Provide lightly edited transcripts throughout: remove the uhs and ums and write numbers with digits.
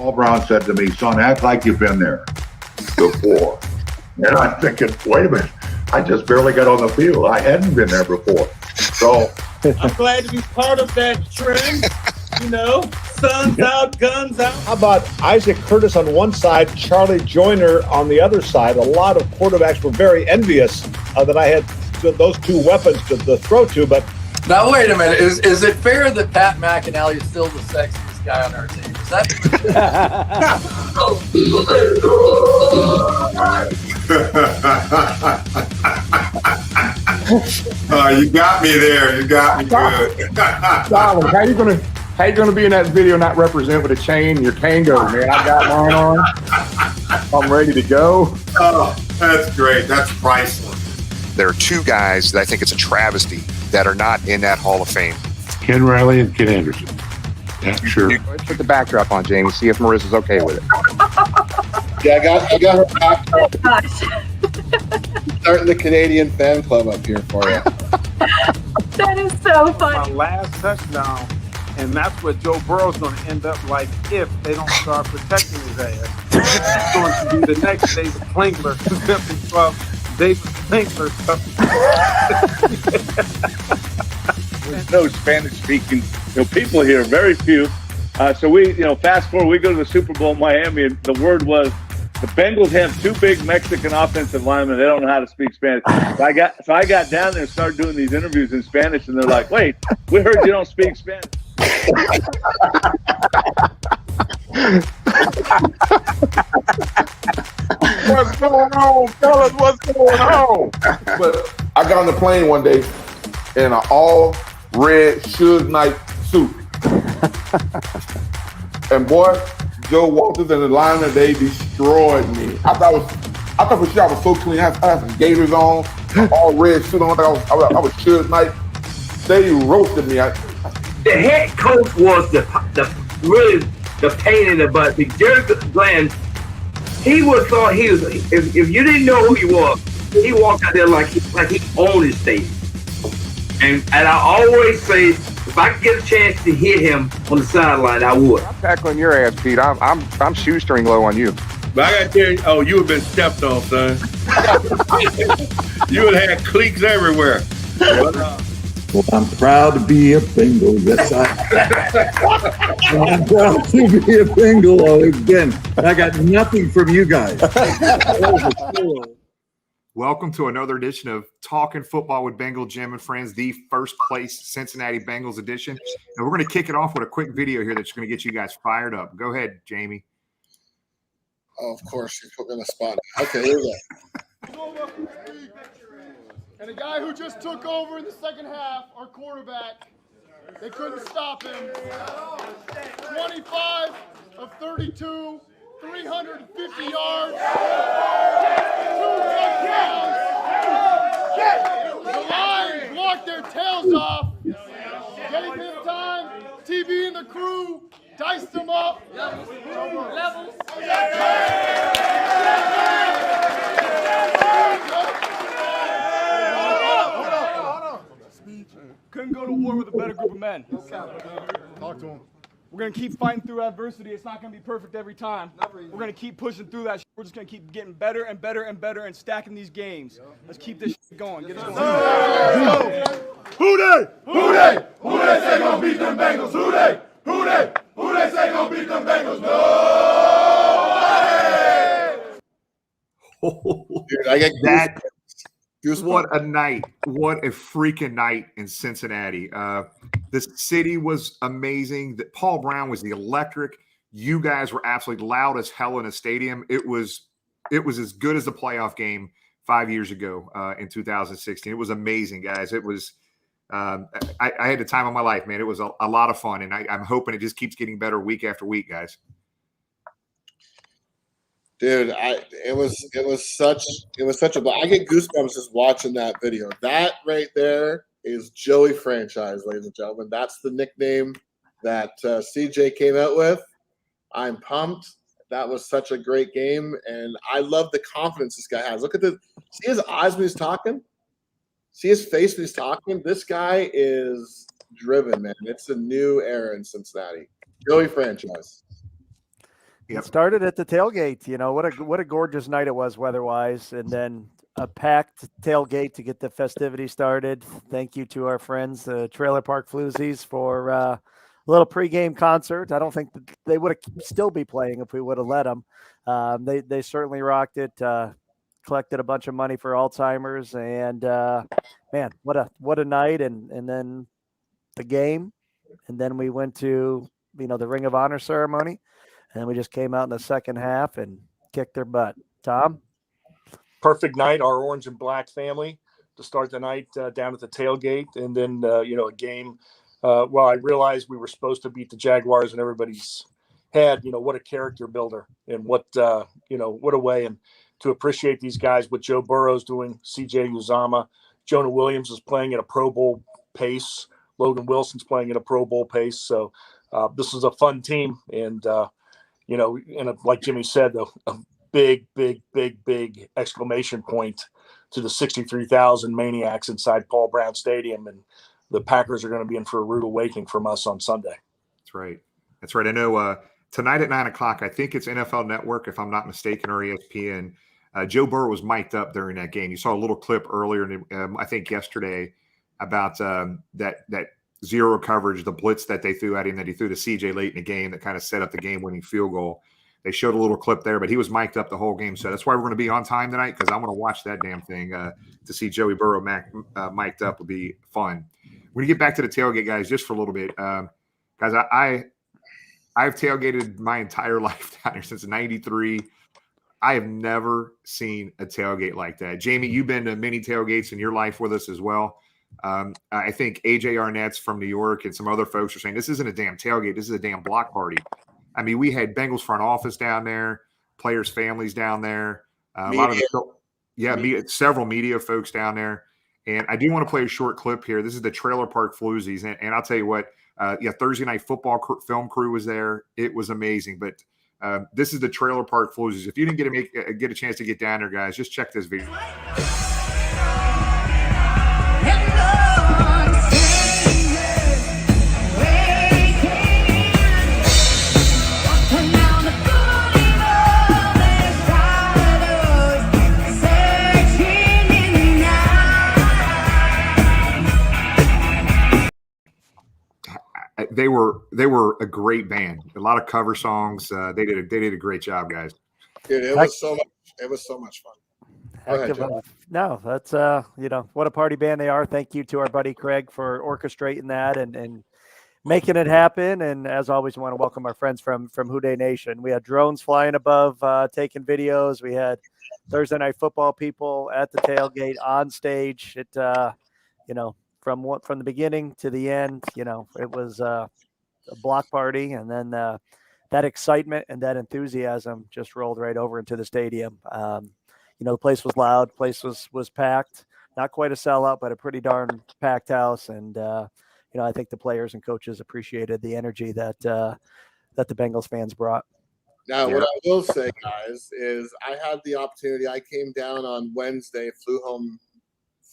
Paul Brown said to me, son, act like you've been there before. And I'm thinking, wait a minute, I just barely got on the field. I hadn't been there before. So I'm glad to be part of that trend. You know, sun's out, guns out. How about Isaac Curtis on one side, Charlie Joyner on the other side? A lot of quarterbacks were very envious that I had those two weapons to throw to. But now, wait a minute. Is it fair that Pat McAnally is still the sexiest guy on our team? Is that? You got me there. You got me good. Donald, how you gonna be in that video not represent with a chain? Your Kango, man. I got mine on. I'm ready to go. Oh, that's great. That's priceless. There are two guys that I think it's a travesty that are not in that Hall of Fame. Ken Riley and Ken Anderson. Yeah, sure. Let's put the backdrop on, Jamie. See if Marissa's okay with it. Yeah, I got her back. Oh, gosh. Starting the Canadian fan club up here for you. That is so funny. My last touchdown, and that's what Joe Burrow's going to end up like if they don't start protecting his ass. It's going to be the next David Klinkler from David Klinkler stuff. There's no Spanish speaking people here, very few. So we, fast forward, we go to the Super Bowl in Miami, and the word was the Bengals have two big Mexican offensive linemen. They don't know how to speak Spanish. So I got down there and started doing these interviews in Spanish, and they're like, "Wait, we heard you don't speak Spanish." What's going on, fellas? What's going on? But I got on the plane one day in an all red Suge Knight suit. And boy, Joe Walters and the liner, they destroyed me. I thought for sure I was so clean. I had some gaiters on, all red suit on. I was Suge Knight. They roasted me. The head coach was really the pain in the butt. Jerry Glenn, he thought he was. If you didn't know who he was, he walked out there like he owned his state. And I always say, if I could get a chance to hit him on the sideline, I would. I'm tackling your ass, Pete. I'm shoestring low on you. But I got to tell you, you have been stepped on, son. You would have had cleats everywhere. Well, I'm proud to be a Bengal. Yes, I'm proud to be a Bengal again. I got nothing from you guys. Welcome to another edition of Talking Football with Bengal Jim and Friends, the first place Cincinnati Bengals edition. And we're going to kick it off with a quick video here that's going to get you guys fired up. Go ahead, Jamie. Oh, of course, you put me on the spot. Okay, here we go. And a guy who just took over in the second half, our quarterback, they couldn't stop him. 25 of 32, 350 yards, 2 touchdowns. The Lions blocked their tails off, gave him time, TV and the crew diced him up. Levels. Couldn't go to war with a better group of men. Talk to him. We're going to keep fighting through adversity. It's not going to be perfect every time. We're going to keep pushing through that. We're just going to keep getting better and better and better and stacking these games. Let's keep this going. Get us going. Who they? Who they? Who they say gonna beat them Bengals? Who they? Who they? Who they say gonna beat them Bengals? No! Dude, I get that. What a night. What a freaking night in Cincinnati. The city was amazing. Paul Brown was the electric. You guys were absolutely loud as hell in a stadium. It was as good as the playoff game 5 years ago in 2016. It was amazing, guys. It was I had the time of my life, man. It was a lot of fun, and I'm hoping it just keeps getting better week after week, guys. Dude, it was such a I get goosebumps just watching that video. That right there is Joey Franchise, ladies and gentlemen. That's the nickname that CJ came out with. I'm pumped. That was such a great game, and I love the confidence this guy has. Look at see his eyes when he's talking. See his face when he's talking. This guy is driven, man. It's a new era in Cincinnati. Joey Franchise. It started at the tailgate. You know, what a gorgeous night it was weather-wise, and then a packed tailgate to get the festivities started. Thank you to our friends, the Trailer Park Floozies, for a little pregame concert. I don't think they would have still be playing if we would have let them. They certainly rocked it. Collected a bunch of money for Alzheimer's, and man, what a night! And then the game, and then we went to the Ring of Honor ceremony, and we just came out in the second half and kicked their butt. Tom? Perfect night, our orange and black family to start the night down at the tailgate, and then a game. Well, I realized we were supposed to beat the Jaguars, and everybody's had what a character builder, and what a way and to appreciate these guys. What Joe Burrow's doing, C.J. Uzama, Jonah Williams is playing at a Pro Bowl pace. Logan Wilson's playing at a Pro Bowl pace. So this is a fun team, and like Jimmy said, a big exclamation point to the 63,000 maniacs inside Paul Brown Stadium, and the Packers are going to be in for a rude awakening from us on Sunday. That's right. I know tonight at 9:00, I think it's NFL Network, if I'm not mistaken, or ESPN. Joe Burrow was mic'd up during that game. You saw a little clip earlier, I think yesterday, about that zero coverage, the blitz that they threw at him, that he threw to CJ late in the game that kind of set up the game-winning field goal. They showed a little clip there, but he was mic'd up the whole game. So that's why we're going to be on time tonight, because I want to watch that damn thing. To see Joey Burrow mic'd up would be fun. We're going to get back to the tailgate, guys, just for a little bit. Guys, I've tailgated my entire life down here since '93. I have never seen a tailgate like that. Jamie, you've been to many tailgates in your life with us as well. I think AJ Arnett's from New York and some other folks are saying this isn't a damn tailgate. This is a damn block party. I mean, we had Bengals front office down there, players' families down there, several media folks down there. And I do want to play a short clip here. This is the Trailer Park Floozies. And I'll tell you what, Thursday Night Football film crew was there. It was amazing. But this is the Trailer Park Floozies. If you didn't get a chance to get down there, guys, just check this video. They were a great band. A lot of cover songs. They did a great job, guys. Dude, it was so much fun. Go ahead, Joe. No, that's what a party band they are. Thank you to our buddy Craig for orchestrating that and making it happen. And as always, we want to welcome our friends from Houday Nation. We had drones flying above, taking videos. We had Thursday Night Football people at the tailgate on stage. It from the beginning to the end, it was a block party, and then that excitement and that enthusiasm just rolled right over into the stadium. The place was loud, place was packed, not quite a sellout, but a pretty darn packed house. And I think the players and coaches appreciated the energy that the Bengals fans brought. Now, what I will say, guys, is I had the opportunity. I came down on Wednesday, flew home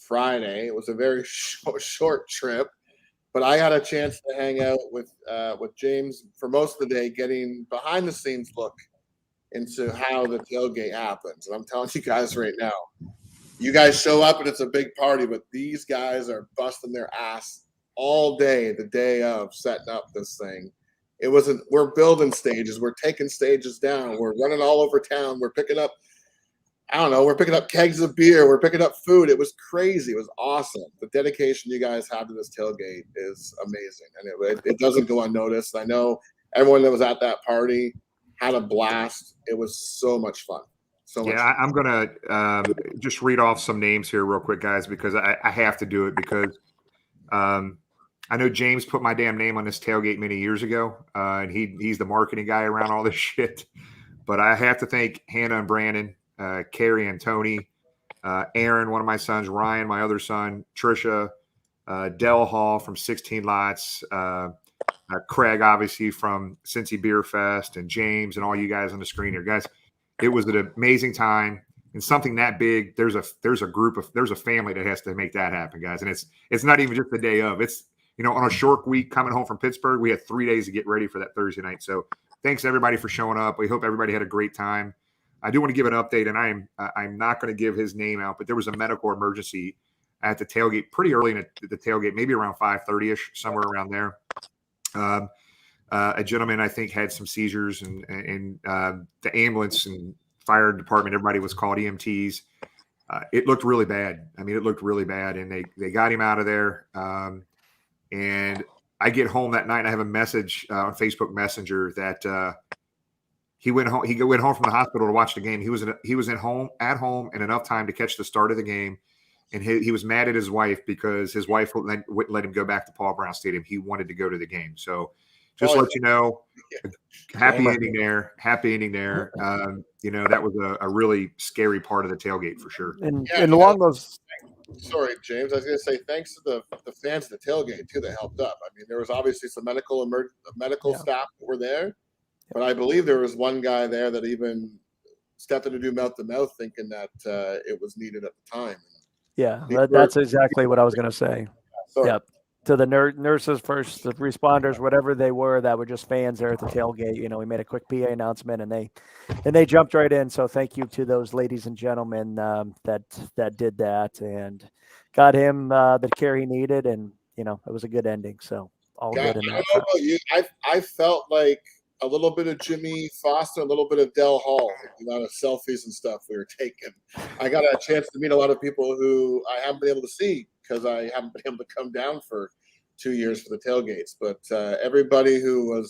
Friday. It was a very short trip, but I had a chance to hang out with James for most of the day, getting behind the scenes look into how the tailgate happens. And I'm telling you guys right now, you guys show up and it's a big party, but these guys are busting their ass all day, the day of setting up this thing. We're building stages. We're taking stages down. We're running all over town. We're picking up kegs of beer. We're picking up food. It was crazy. It was awesome. The dedication you guys have to this tailgate is amazing. And it doesn't go unnoticed. I know everyone that was at that party had a blast. It was so much fun. I'm going to just read off some names here real quick, guys, because I have to do it because I know James put my damn name on this tailgate many years ago, and he's the marketing guy around all this shit. But I have to thank Hannah and Brandon, Carrie and Tony, Aaron, one of my sons, Ryan, my other son, Trisha, Dell Hall from 16 Lots, Craig, obviously, from Cincy Beer Fest, and James and all you guys on the screen here. Guys, it was an amazing time. And something that big, there's a family that has to make that happen, guys. And it's not even just the day of. It's, on a short week coming home from Pittsburgh, we had 3 days to get ready for that Thursday night. So thanks everybody for showing up. We hope everybody had a great time. I do want to give an update, and I'm not going to give his name out, but there was a medical emergency at the tailgate pretty early in the tailgate, maybe around 5:30ish, somewhere around there. A gentleman, I think, had some seizures, and the ambulance and fire department, everybody was called, EMTs. It looked really bad. I mean, it looked really bad, and they got him out of there. And I get home that night, and I have a message on Facebook Messenger that he went home. He went home from the hospital to watch the game. He was at home in enough time to catch the start of the game, and he was mad at his wife because his wife wouldn't let him go back to Paul Brown Stadium. He wanted to go to the game. So just let you know, happy ending there. That was a really scary part of the tailgate for sure. And along those. Sorry, James. I was going to say thanks to the fans at the tailgate too that helped up. I mean, there was obviously some medical staff that were there, but I believe there was one guy there that even stepped in to do mouth to mouth, thinking that it was needed at the time. Yeah, that's exactly what I was going to say. Yep. To the nurses, first the responders, whatever they were, that were just fans there at the tailgate. We made a quick PA announcement, and they jumped right in. So thank you to those ladies and gentlemen that did that and got him the care he needed, and it was a good ending. So all good in that. I don't know about you. I felt like a little bit of Jimmy Foster, a little bit of Del Hall, a lot of selfies and stuff we were taking. I got a chance to meet a lot of people who I haven't been able to see because I haven't been able to come down for 2 years for the tailgates. But everybody who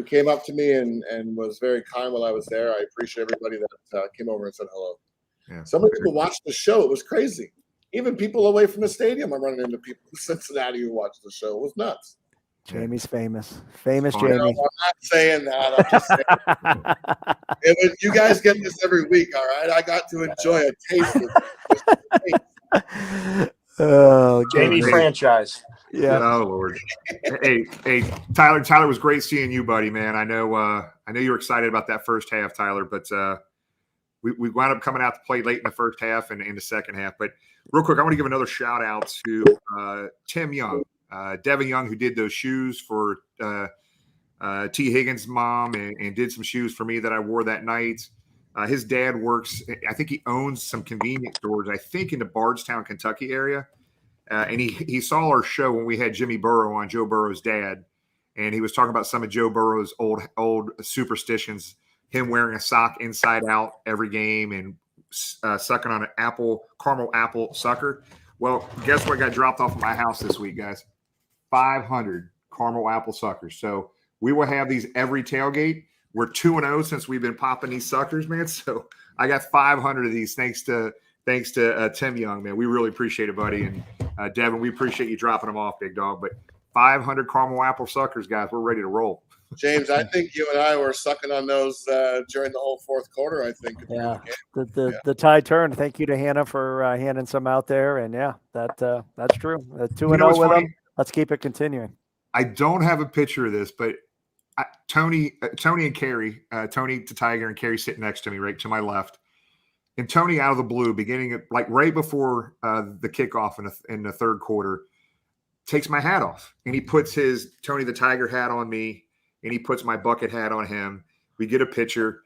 came up to me and was very kind while I was there, I appreciate everybody that came over and said hello. Yeah. So many people watched the show. It was crazy. Even people away from the stadium, I'm running into people in Cincinnati who watched the show. It was nuts. Jamie's famous. Famous No, Jamie. I'm not saying that. I'm just saying. You guys get this every week, all right? I got to enjoy a taste of it. Oh, Jamie franchise. Yeah. Oh Lord. Hey, Tyler was great seeing you, buddy, man. I know you were excited about that first half, Tyler, but we wound up coming out to play late in the first half and in the second half. But real quick, I want to give another shout out to Tim Young, Devin Young, who did those shoes for T. Higgins' mom and did some shoes for me that I wore that night. His dad works, I think he owns some convenience stores, I think in the Bardstown, Kentucky area. And he saw our show when we had Jimmy Burrow on, Joe Burrow's dad. And he was talking about some of Joe Burrow's old superstitions, him wearing a sock inside out every game and sucking on an caramel apple sucker. Well, guess what got dropped off at my house this week, guys? 500 caramel apple suckers. So we will have these every tailgate. We're 2-0 since we've been popping these suckers, man. So I got 500 of these thanks to Tim Young, man. We really appreciate it, buddy. And Devin, we appreciate you dropping them off, big dog. But 500 caramel apple suckers, guys. We're ready to roll. James, I think you and I were sucking on those during the whole fourth quarter, I think. Yeah, the tide turned. Thank you to Hannah for handing some out there. And, yeah, that's true. 2-0 with them. Let's keep it continuing. I don't have a picture of this, but Tony and Carrie, Tony to Tiger and Carrie sitting next to me, right to my left. And Tony, out of the blue, beginning like right before the kickoff in the third quarter, takes my hat off. And he puts his Tony the Tiger hat on me, and he puts my bucket hat on him. We get a picture.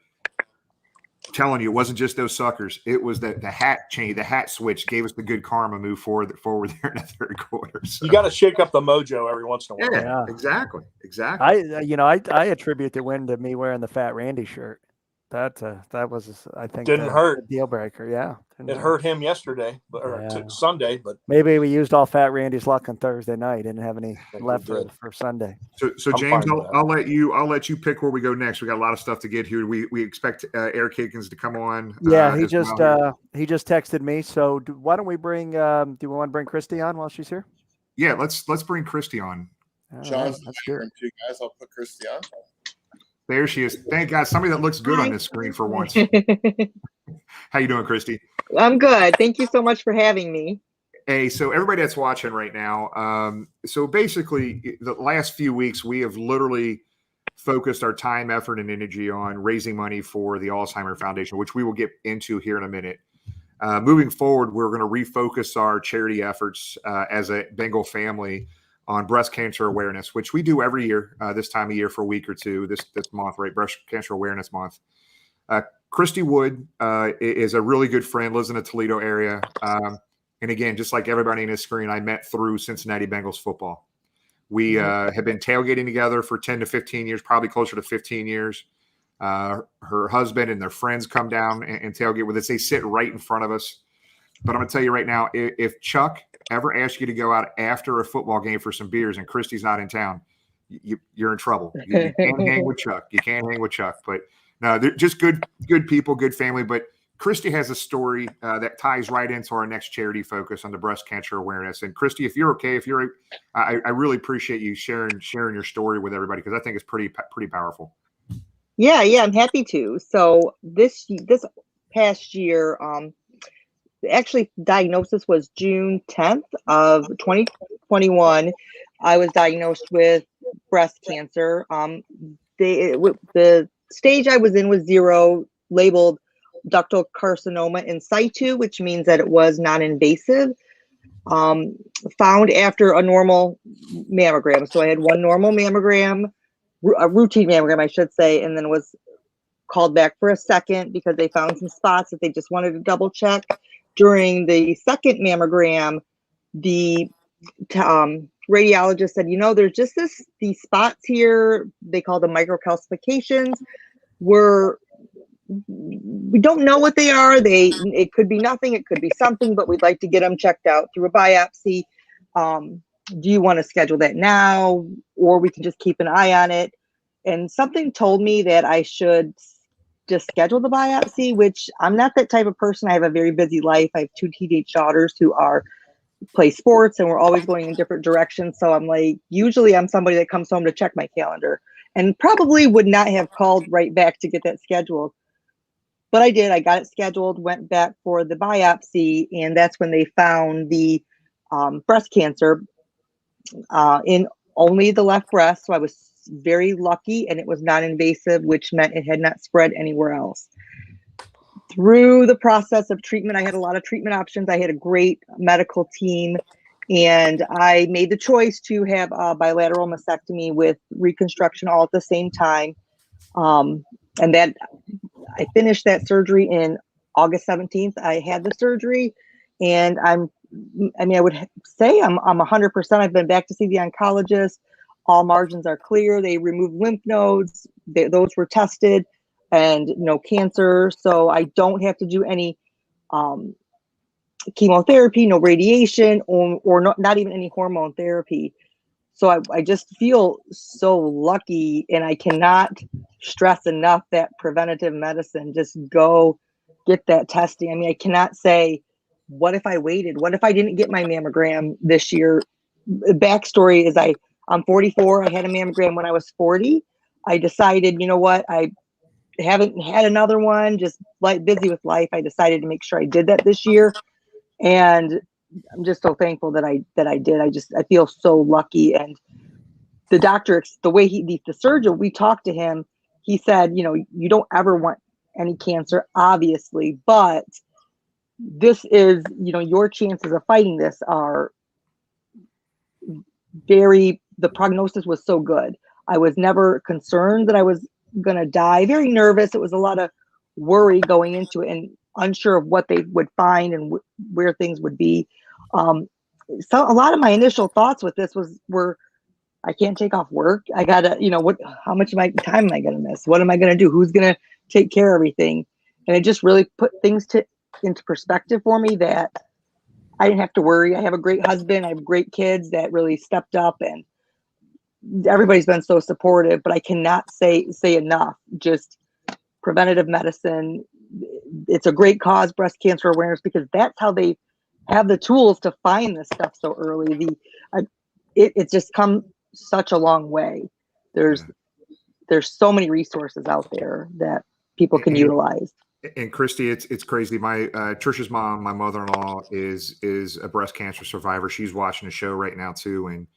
I'm telling you, it wasn't just those suckers. It was the hat change, the hat switch gave us the good karma move forward there in the third quarter. So. You got to shake up the mojo every once in a while. Yeah, exactly. I attribute the win to me wearing the Fat Randy shirt. That was, I think, didn't hurt. Deal breaker. Yeah, it hurt him yesterday, Sunday, but maybe we used all Fat Randy's luck on Thursday night. Didn't have any left for Sunday. So James, I'll let you pick where we go next. We got a lot of stuff to get here. We expect Eric Higgins to come on. Yeah, he just texted me. So why don't we bring? Do we want to bring Christie on while she's here? Yeah, let's bring Christie on. John's here too, guys. I'll put Christie on. There she is. Thank God, somebody that looks good on this screen for once. How you doing, Christie? I'm good. Thank you so much for having me. Hey, so everybody that's watching right now, so basically the last few weeks we have literally focused our time, effort, and energy on raising money for the Alzheimer Foundation, which we will get into here in a minute. Moving forward, we're going to refocus our charity efforts as a Bengal family on breast cancer awareness, which we do every year, this time of year for a week or two, this month, right? Breast Cancer Awareness Month. Christie Wood is a really good friend, lives in the Toledo area. And again, just like everybody in this screen, I met through Cincinnati Bengals football. We have been tailgating together for 10 to 15 years, probably closer to 15 years. Her husband and their friends come down and tailgate with us. They sit right in front of us. But I'm going to tell you right now, if Chuck ever asks you to go out after a football game for some beers and Christie's not in town, you're in trouble. You can't hang with Chuck. You can't hang with Chuck. But no, they're just good people, good family. But Christie has a story that ties right into our next charity focus on the breast cancer awareness. And Christie, if you're okay, I really appreciate you sharing your story with everybody, because I think it's pretty powerful. Yeah, I'm happy to. So this past year, actually diagnosis was June 10th of 2021. I was diagnosed with breast cancer. The stage I was in was 0, labeled ductal carcinoma in situ, which means that it was non-invasive, found after a normal mammogram. So I had one normal mammogram, a routine mammogram, I should say, and then was called back for a second because they found some spots that they just wanted to double check. During the second mammogram, the radiologist said, there's just these spots here. They call them microcalcifications. We don't know what they are. It could be nothing. It could be something, but we'd like to get them checked out through a biopsy. Do you want to schedule that now, or we can just keep an eye on it? And something told me that I should just schedule the biopsy, which I'm not that type of person. I have a very busy life. I have 2 teenage daughters who play sports, and we're always going in different directions. So I'm like, usually I'm somebody that comes home to check my calendar, and probably would not have called right back to get that scheduled. But I did. I got it scheduled, went back for the biopsy, and that's when they found the breast cancer in only the left breast. So I was very lucky, and it was non-invasive, which meant it had not spread anywhere else. Through the process of treatment, I had a lot of treatment options. I had a great medical team, and I made the choice to have a bilateral mastectomy with reconstruction all at the same time. And then I finished that surgery in August 17th. I had the surgery, and I would say I'm 100%. I've been back to see the oncologist. All margins are clear. They removed lymph nodes. Those were tested, and no cancer. So I don't have to do any chemotherapy, no radiation, or not even any hormone therapy. So I just feel so lucky, and I cannot stress enough that preventative medicine, just go get that testing. I mean, I cannot say, what if I waited? What if I didn't get my mammogram this year? Backstory is I'm 44. I had a mammogram when I was 40. I decided, you know what? I haven't had another one, just busy with life. I decided to make sure I did that this year. And I'm just so thankful that I did. I feel so lucky. And the doctor, the way the surgeon, we talked to him, he said, you don't ever want any cancer, obviously, but this is, your chances of fighting this are the prognosis was so good. I was never concerned that I was going to die. Very nervous. It was a lot of worry going into it and unsure of what they would find and where things would be. So a lot of my initial thoughts with this were, I can't take off work. I gotta, how much of my time am I going to miss? What am I going to do? Who's going to take care of everything? And it just really put things into perspective for me that I didn't have to worry. I have a great husband. I have great kids that really stepped up, and everybody's been so supportive, but I cannot say enough. Just preventative medicine. It's a great cause, breast cancer awareness, because that's how they have the tools to find this stuff so early. It's just come such a long way. There's so many resources out there that people can utilize. And Christie, it's crazy. My Trisha's mom, my mother-in-law, is a breast cancer survivor. She's watching the show right now too, and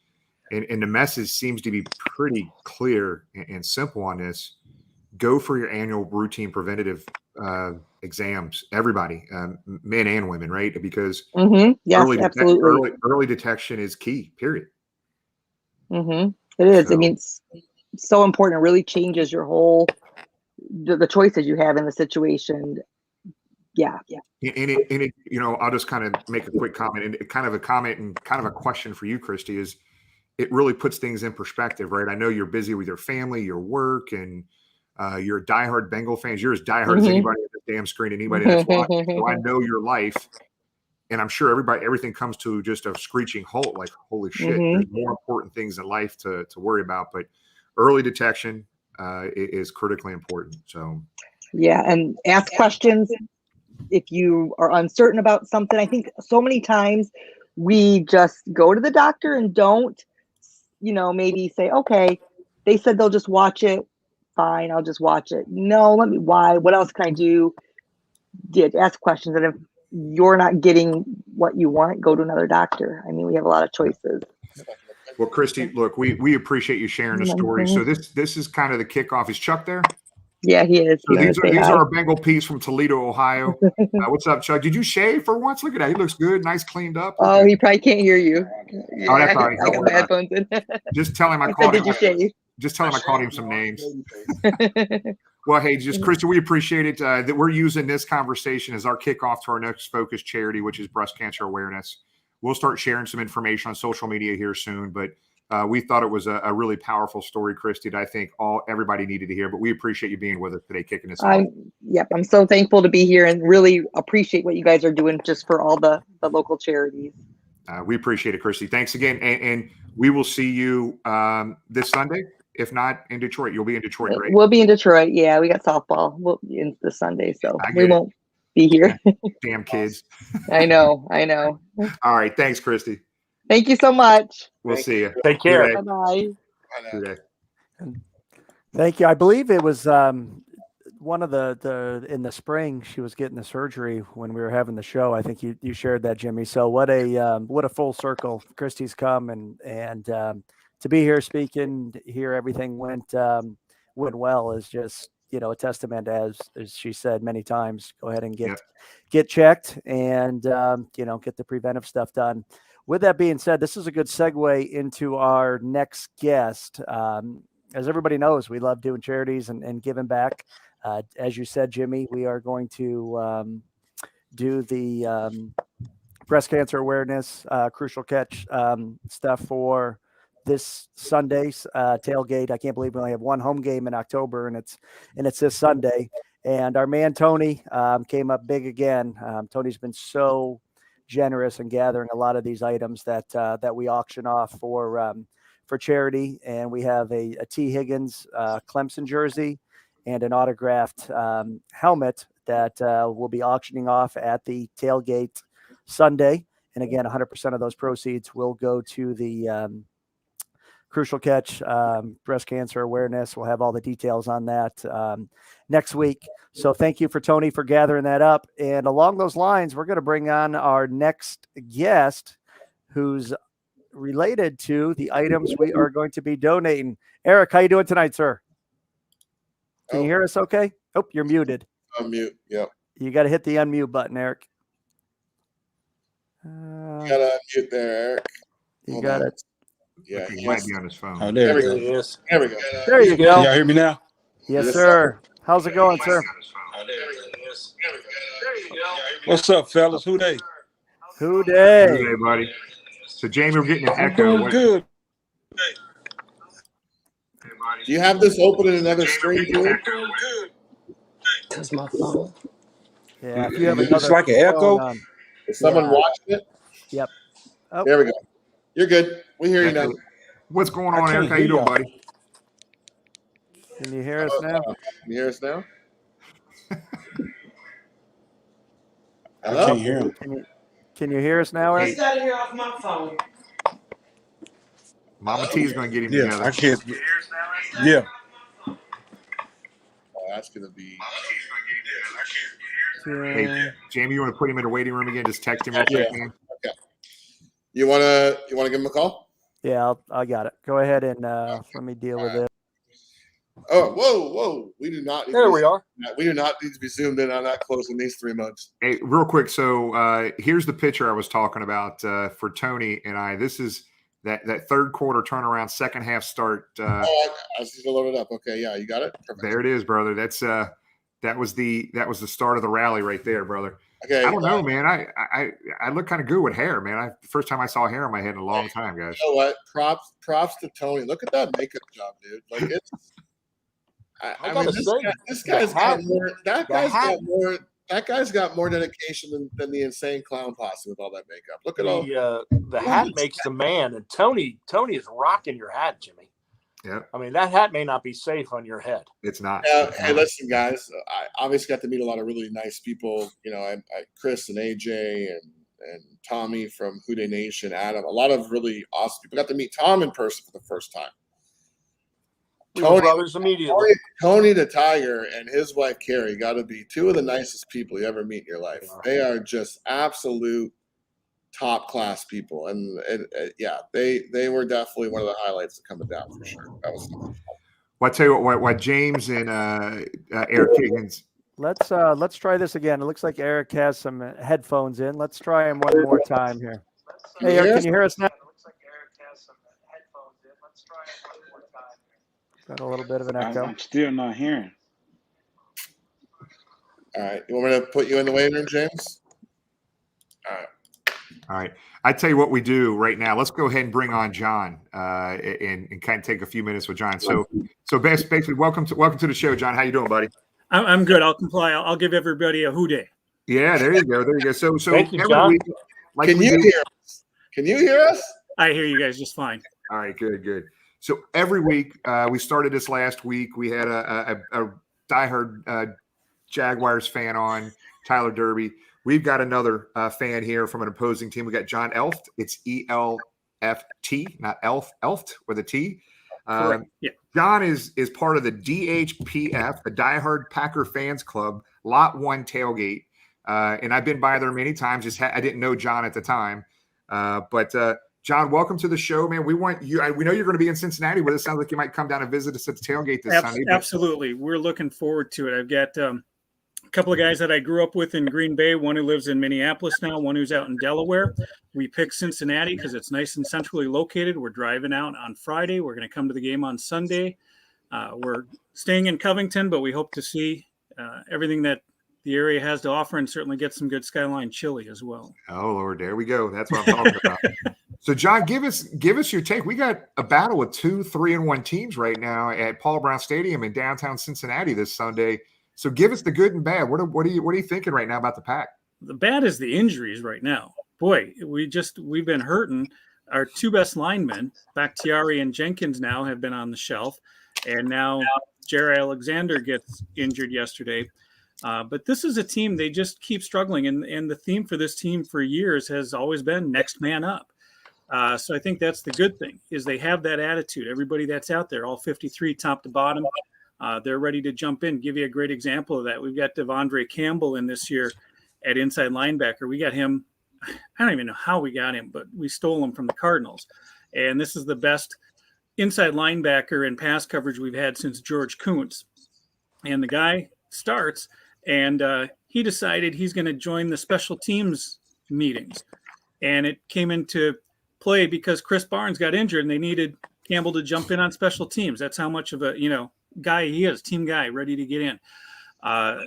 the message seems to be pretty clear and simple on this. Go for your annual routine preventative exams, everybody, men and women, right? Because yes, absolutely. Early detection is key, period. Mm-hmm. It is. So- I mean, it's so important. It really changes your whole the choices you have in the situation. Yeah. And it, you know, I'll just kind of make a quick comment and kind of a comment and kind of a question for you, Christie, is it really puts things in perspective, right? I know you're busy with your family, your work, and you're a diehard Bengal fans. You're as diehard as anybody at the damn screen, anybody that's watching. So I know your life, and I'm sure everything comes to just a screeching halt. Like, holy shit, there's more important things in life to worry about. But early detection is critically important. So Yeah, and ask questions if you are uncertain about something. I think so many times we just go to the doctor and don't, maybe say, okay, they said they'll just watch it. Fine, I'll just watch it. No, why? What else can I do? Ask questions. And if you're not getting what you want, go to another doctor. I mean, we have a lot of choices. Well, Christie, look, we appreciate you sharing the story. So this is kind of the kickoff. Is Chuck there? Yeah, he is. So these are our Bengal Pete's from Toledo, Ohio. What's up, Chuck? Did you shave for once? Look at that. He looks good, nice, cleaned up. Oh, he probably can't hear you. Yeah, Oh, that's all right. I got my headphones in. Just tell him I He called said, him. "Did you shave?" Just tell him I called him some names. Well, hey, just Christie, we appreciate it that we're using this conversation as our kickoff to our next focus charity, which is breast cancer awareness. We'll start sharing some information on social media here soon, but we thought it was a really powerful story, Christie, that I think everybody needed to hear. But we appreciate you being with us today, kicking us off. I'm so thankful to be here and really appreciate what you guys are doing just for all the local charities. We appreciate it, Christie. Thanks again, and we will see you this Sunday. If not in Detroit, you'll be in Detroit, right? We'll be in Detroit. Yeah, we got softball. We'll in this Sunday, so we won't be here. Damn kids. I know. All right, thanks, Christie. Thank you so much. We'll see you. Take care. Bye-bye. Thank you. I believe it was one of the in the spring she was getting the surgery when we were having the show. I think you shared that, Jimmy. So what a full circle Christie's come and to be here speaking, to hear everything went well is just a testament, as she said many times. Go ahead and get checked and get the preventive stuff done. With that being said, this is a good segue into our next guest. As everybody knows, we love doing charities and giving back. As you said, Jimmy, we are going to do the breast cancer awareness, crucial catch stuff for this Sunday's tailgate. I can't believe we only have one home game in October, and it's this Sunday. And our man Tony came up big again. Tony's been so generous in gathering a lot of these items that we auction off for charity. And we have a T. Higgins Clemson jersey and an autographed helmet that we'll be auctioning off at the tailgate Sunday. And again, 100% of those proceeds will go to the Crucial Catch breast cancer awareness. We'll have all the details on that next week. So thank you for Tony for gathering that up. And along those lines, we're going to bring on our next guest who's related to the items we are going to be donating. Eric, how you doing tonight, sir? Can you hear us okay? Oh, you're muted. I'm mute. Yep. You got to hit the unmute button, Eric. You got to unmute there, Eric. You got it. Yeah, he might be on his phone. Oh, there we it go. is. There we go. There you go. Can y'all hear me now? Yes, sir. How's it going, sir? What's up, fellas? Who they? Who day? Hey, buddy. So, Jamie, we're getting an I'm echo. doing good. Do you have this open in another screen, dude? That's my phone. Yeah, if you have It's another like an echo. phone on. Is someone Yeah. watching it? Yep. Oh. There we go. You're good. We hear you now. What's going on, Eric? How you doing, buddy? Can you hear us now? Can you hear us now? I can't hear him. Can you hear us now, Eric? He's got to hear off my phone. Mama T is going to get him Yeah, together. I can't. Yeah. Oh, that's going to be. Hey, Jamie, you want to put him in a waiting room again? Just text him real quick, man. Okay. You wanna give him a call? Yeah, I got it. Go ahead and let me deal with it. Oh, whoa! We do not. There we are. We do not need to be zoomed in on that close in these 3 months. Hey, real quick. So here's the picture I was talking about for Tony and I. This is that third quarter turnaround, second half start. I see to load it up. Okay, yeah, you got it. Perfect. There it is, brother. That was the start of the rally right there, brother. Okay, I don't know, man. I look kind of good with hair, man. First time I saw hair in my head in a long time, guys. You know what? Props to Tony. Look at that makeup job, dude. Like it's. I mean, this guy's got more. That guy's got more dedication than the insane clown posse with all that makeup. Look at all the hat makes the man, and Tony is rocking your hat, Jimmy. Yeah, I mean that hat may not be safe on your head. It's not. Hey, listen, guys. I obviously got to meet a lot of really nice people. You know, I Chris and AJ and Tommy from Houday Nation, Adam. A lot of really awesome people. Got to meet Tom in person for the first time. Tony, brothers immediately. Tony the Tiger and his wife Carrie got to be two of the nicest people you ever meet in your life. They are just absolute top class people, and yeah, they were definitely one of the highlights of coming down for sure. That was. Well, I tell you what James and Eric Higgins. Let's try this again. It looks like Eric has some headphones in. Let's try him one more time here. Hey, Eric, can you hear us now? Got a little bit of an echo. I'm still not hearing. All right. You want me to put you in the waiting room, James? All right. I tell you what we do right now. Let's go ahead and bring on John and kind of take a few minutes with John. So basically, welcome to the show, John. How you doing, buddy? I'm good. I'll comply. I'll give everybody a houday. Yeah, there you go. There you go. So thank you, John. Can you hear us? Can you hear us? I hear you guys just fine. All right, good. So every week, we started this last week. We had a diehard Jaguars fan on, Tyler Derby. We've got another fan here from an opposing team. We got John Elft. It's ELFT, not Elft with a T. Correct. Yeah. John is part of the DHPF, the Diehard Packer Fans Club, Lot 1 Tailgate. And I've been by there many times. I didn't know John at the time. But John, welcome to the show, man. We want you. We know you're going to be in Cincinnati with us. Sounds like you might come down and visit us at the tailgate this Sunday. Absolutely. We're looking forward to it. I've got a couple of guys that I grew up with in Green Bay, one who lives in Minneapolis now, one who's out in Delaware. We picked Cincinnati because it's nice and centrally located. We're driving out on Friday. We're going to come to the game on Sunday. We're staying in Covington, but we hope to see everything that the area has to offer and certainly get some good Skyline chili as well. Oh, Lord, there we go. That's what I'm talking about. So, John, give us your take. We got a battle with 2 3-1 teams right now at Paul Brown Stadium in downtown Cincinnati this Sunday. So, give us the good and bad. What are you thinking right now about the Pack? The bad is the injuries right now. Boy, we've been hurting. Our two best linemen, Bakhtiari and Jenkins, now have been on the shelf, and now Jerry Alexander gets injured yesterday. But this is a team, they just keep struggling, and the theme for this team for years has always been next man up. So I think that's the good thing, is they have that attitude. Everybody that's out there, all 53 top to bottom, they're ready to jump in. Give you a great example of that. We've got Devondre Campbell in this year at inside linebacker. We got him. I don't even know how we got him, but we stole him from the Cardinals. And this is the best inside linebacker in pass coverage we've had since George Kuntz. And the guy starts, and he decided he's going to join the special teams meetings. And it came into play because Chris Barnes got injured and they needed Campbell to jump in on special teams. That's how much of a, guy he is, team guy, ready to get in.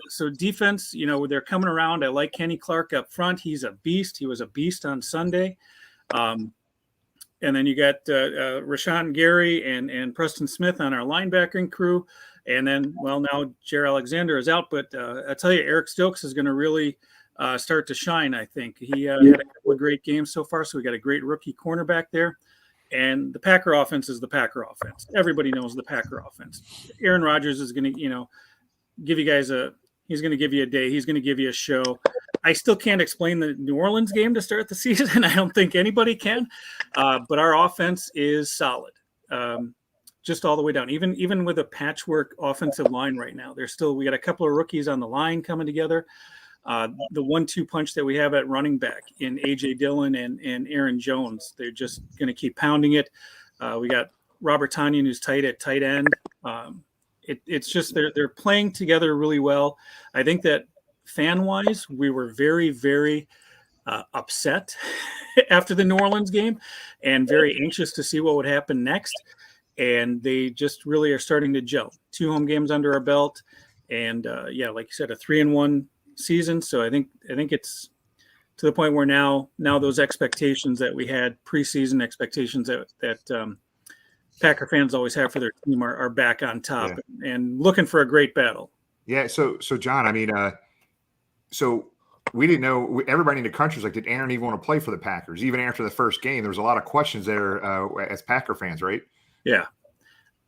So defense, they're coming around. I like Kenny Clark up front. He's a beast. He was a beast on Sunday. And then you got Rashawn Gary and Preston Smith on our linebacking crew. And then, now Jerry Alexander is out, but I tell you, Eric Stokes is going to really start to shine, I think. He had a couple of great games so far, so we got a great rookie cornerback there. And the Packer offense is the Packer offense. Everybody knows the Packer offense. Aaron Rodgers is going to, give you guys he's going to give you a day. He's going to give you a show. I still can't explain the New Orleans game to start the season. I don't think anybody can. But our offense is solid. Just all the way down, even with a patchwork offensive line right now. We got a couple of rookies on the line coming together. The 1-2 punch that we have at running back in AJ Dillon and Aaron Jones, they're just going to keep pounding it. We got Robert Tonyan, who's tight at tight end. It's just they're playing together really well. I think that fan wise, we were very, very upset after the New Orleans game and very anxious to see what would happen next. And they just really are starting to gel. 2 home games under our belt, and like you said, a 3-1 season. So I think it's to the point where now those expectations that we had, preseason expectations that Packer fans always have for their team are back on top and looking for a great battle. Yeah. So John, I mean, so we didn't know. Everybody in the country was like, did Aaron even want to play for the Packers? Even after the first game, there was a lot of questions there as Packer fans, right? Yeah.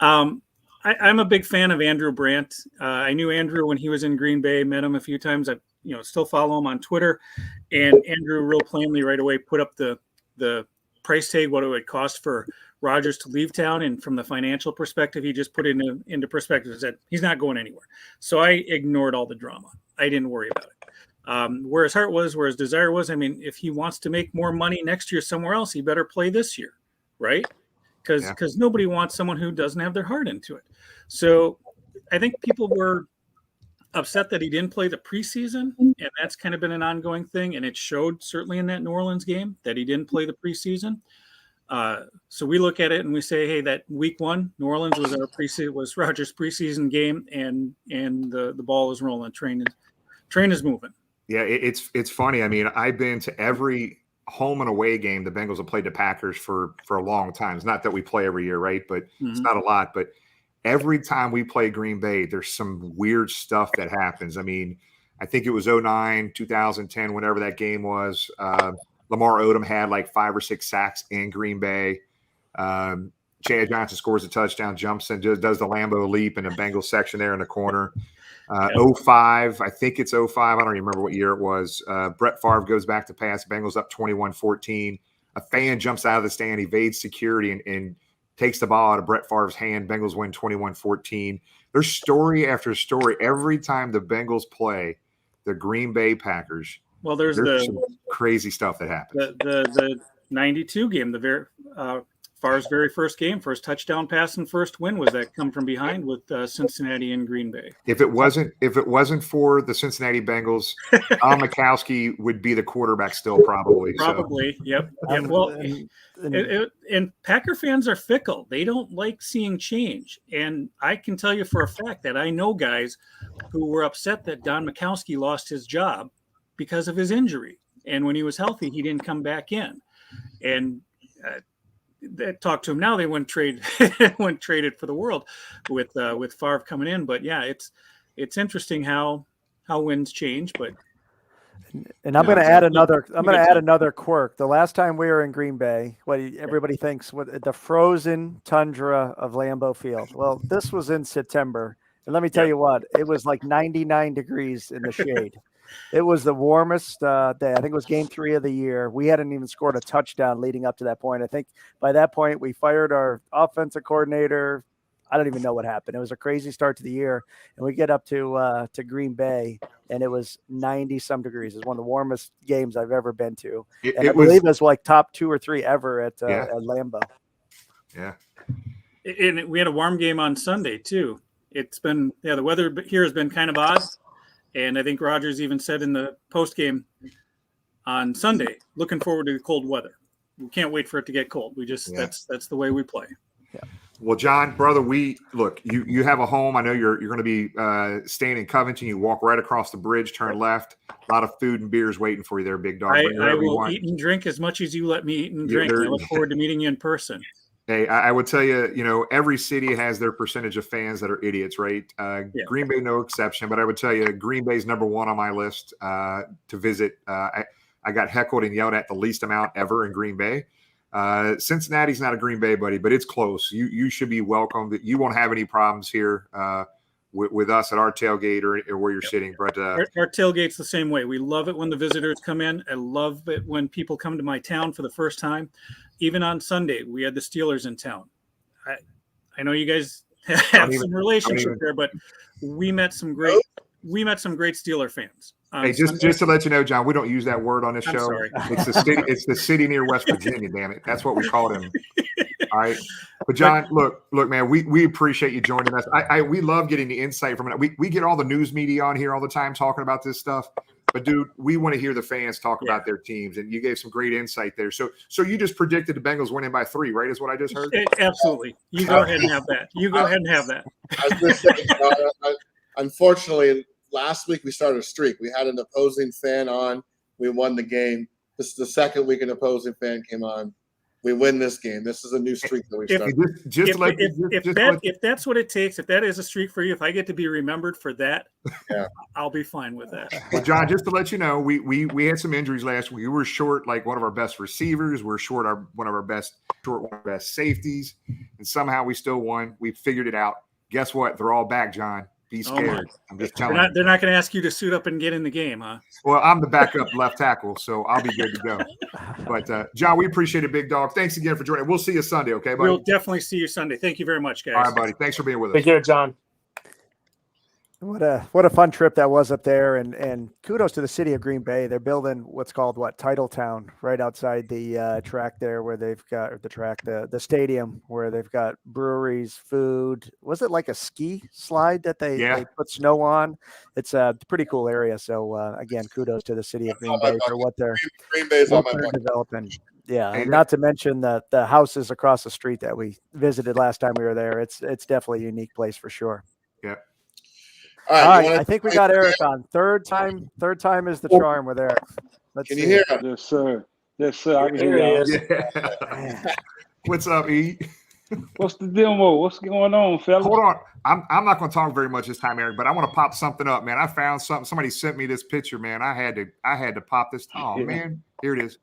I'm a big fan of Andrew Brandt. I knew Andrew when he was in Green Bay, met him a few times. I still follow him on Twitter. And Andrew real plainly right away put up the price tag, what it would cost for Rodgers to leave town. And from the financial perspective, he just put it into perspective and said, he's not going anywhere. So I ignored all the drama. I didn't worry about it. Where his heart was, where his desire was, I mean, if he wants to make more money next year somewhere else, he better play this year, right? Because nobody wants someone who doesn't have their heart into it. So I think people were upset that he didn't play the preseason, and that's kind of been an ongoing thing. And it showed certainly in that New Orleans game that he didn't play the preseason. So we look at it and we say, hey, that week 1, New Orleans was Rodgers' preseason game, and the ball is rolling. Train is moving. Yeah, it's funny. I mean, I've been to every home and away game the Bengals have played the Packers for a long time. It's not that we play every year, right? But it's not a lot. But every time we play Green Bay, there's some weird stuff that happens. I mean, I think it was 2009, 2010, whenever that game was. Lamar Odom had like 5 or 6 sacks in Green Bay. Chad Johnson scores a touchdown, jumps and does the Lambeau leap in the Bengals section there in the corner. 05, I think it's 05. I don't even remember what year it was. Brett Favre goes back to pass. Bengals up 21-14. A fan jumps out of the stand, evades security, and takes the ball out of Brett Favre's hand. Bengals win 21-14. There's story after story. Every time the Bengals play the Green Bay Packers, well, there's some crazy stuff that happens. The 92 game, Favre's very first game, first touchdown pass and first win was that come from behind with Cincinnati and Green Bay. If it wasn't for the Cincinnati Bengals, Tom Mikowski would be the quarterback still probably. Probably, so. Yep. Well, and Packer fans are fickle. They don't like seeing change. And I can tell you for a fact that I know guys who were upset that Don Mikowski lost his job because of his injury. And when he was healthy, he didn't come back in. And that talked to him now. They wouldn't trade it for the world with Favre coming in. But yeah, it's interesting how winds change. But and I'm going to add another quirk. The last time we were in Green Bay, everybody thinks the frozen tundra of Lambeau Field. Well, this was in September, and let me tell you what, it was like 99 degrees in the shade. It was the warmest day. I think it was game 3 of the year. We hadn't even scored a touchdown leading up to that point. I think by that point we fired our offensive coordinator. I don't even know what happened. It was a crazy start to the year. And we get up to Green Bay and it was 90 some degrees. It's one of the warmest games I've ever been to. I believe it was like top 2 or 3 ever at Lambeau. Yeah. And we had a warm game on Sunday too. It's been, the weather here has been kind of odd. And I think Rodgers even said in the post game on Sunday, looking forward to the cold weather. We can't wait for it to get cold. We just that's the way we play. Yeah. Well, John, brother, you have a home. I know you're going to be staying in Covington. You walk right across the bridge, turn left. A lot of food and beers waiting for you there, big dog. I will eat and drink as much as you let me eat and drink. I look forward to meeting you in person. Hey, I would tell you, every city has their percentage of fans that are idiots, right? Green Bay, no exception. But I would tell you, Green Bay's number 1 on my list to visit. I got heckled and yelled at the least amount ever in Green Bay. Cincinnati's not a Green Bay buddy, but it's close. You should be welcome. You won't have any problems here with us at our tailgate or where you're sitting. But our tailgate's the same way. We love it when the visitors come in. I love it when people come to my town for the first time. Even on Sunday, we had the Steelers in town. I know you guys have some relationship there, but we met some great Steeler fans. Hey, just to let you know, John, we don't use that word on this show. Sorry. It's the city near West Virginia, damn it. That's what we called him. All right. But John, look, man, we appreciate you joining us. We love getting the insight from it. We get all the news media on here all the time talking about this stuff. But dude, we want to hear the fans talk about their teams, and you gave some great insight there. So you just predicted the Bengals winning by 3, right? Is what I just heard. Absolutely. You go ahead and have that. You go ahead and have that. I was going to say, unfortunately, last week we started a streak. We had an opposing fan on. We won the game. This is the second week an opposing fan came on. We win this game. This is a new streak that we started. If that's what it takes, if that is a streak for you, if I get to be remembered for that, I'll be fine with that. Well, John, just to let you know, we had some injuries last week. We were short like one of our best receivers. We're short one of our best safeties, and somehow we still won. We figured it out. Guess what? They're all back, John. Be scared. I'm just telling you. They're not going to ask you to suit up and get in the game, huh? Well, I'm the backup left tackle, so I'll be good to go. But, John, we appreciate it, big dog. Thanks again for joining. We'll see you Sunday, okay, buddy? We'll definitely see you Sunday. Thank you very much, guys. All right, buddy. Thanks for being with us. Take care, John. What a fun trip that was up there, and kudos to the city of Green Bay. They're building what's called Titletown right outside the track there, where they've got the stadium where they've got breweries, food. Was it like a ski slide that they put snow on? It's a pretty cool area. So again, kudos to the city of Green Bay for what they're developing. Yeah, and not to mention the houses across the street that we visited last time we were there. It's definitely a unique place for sure. Yeah. All right, I think we got Eric on. Third time is the charm with Eric. Can you hear him? Yes, sir. Yes, sir. I can hear you. Yeah. What's up, E? What's the demo? What's going on, fella? Hold on. I'm not going to talk very much this time, Eric, but I want to pop something up, man. I found something. Somebody sent me this picture, man. I had to pop this. Oh, man. Here it is.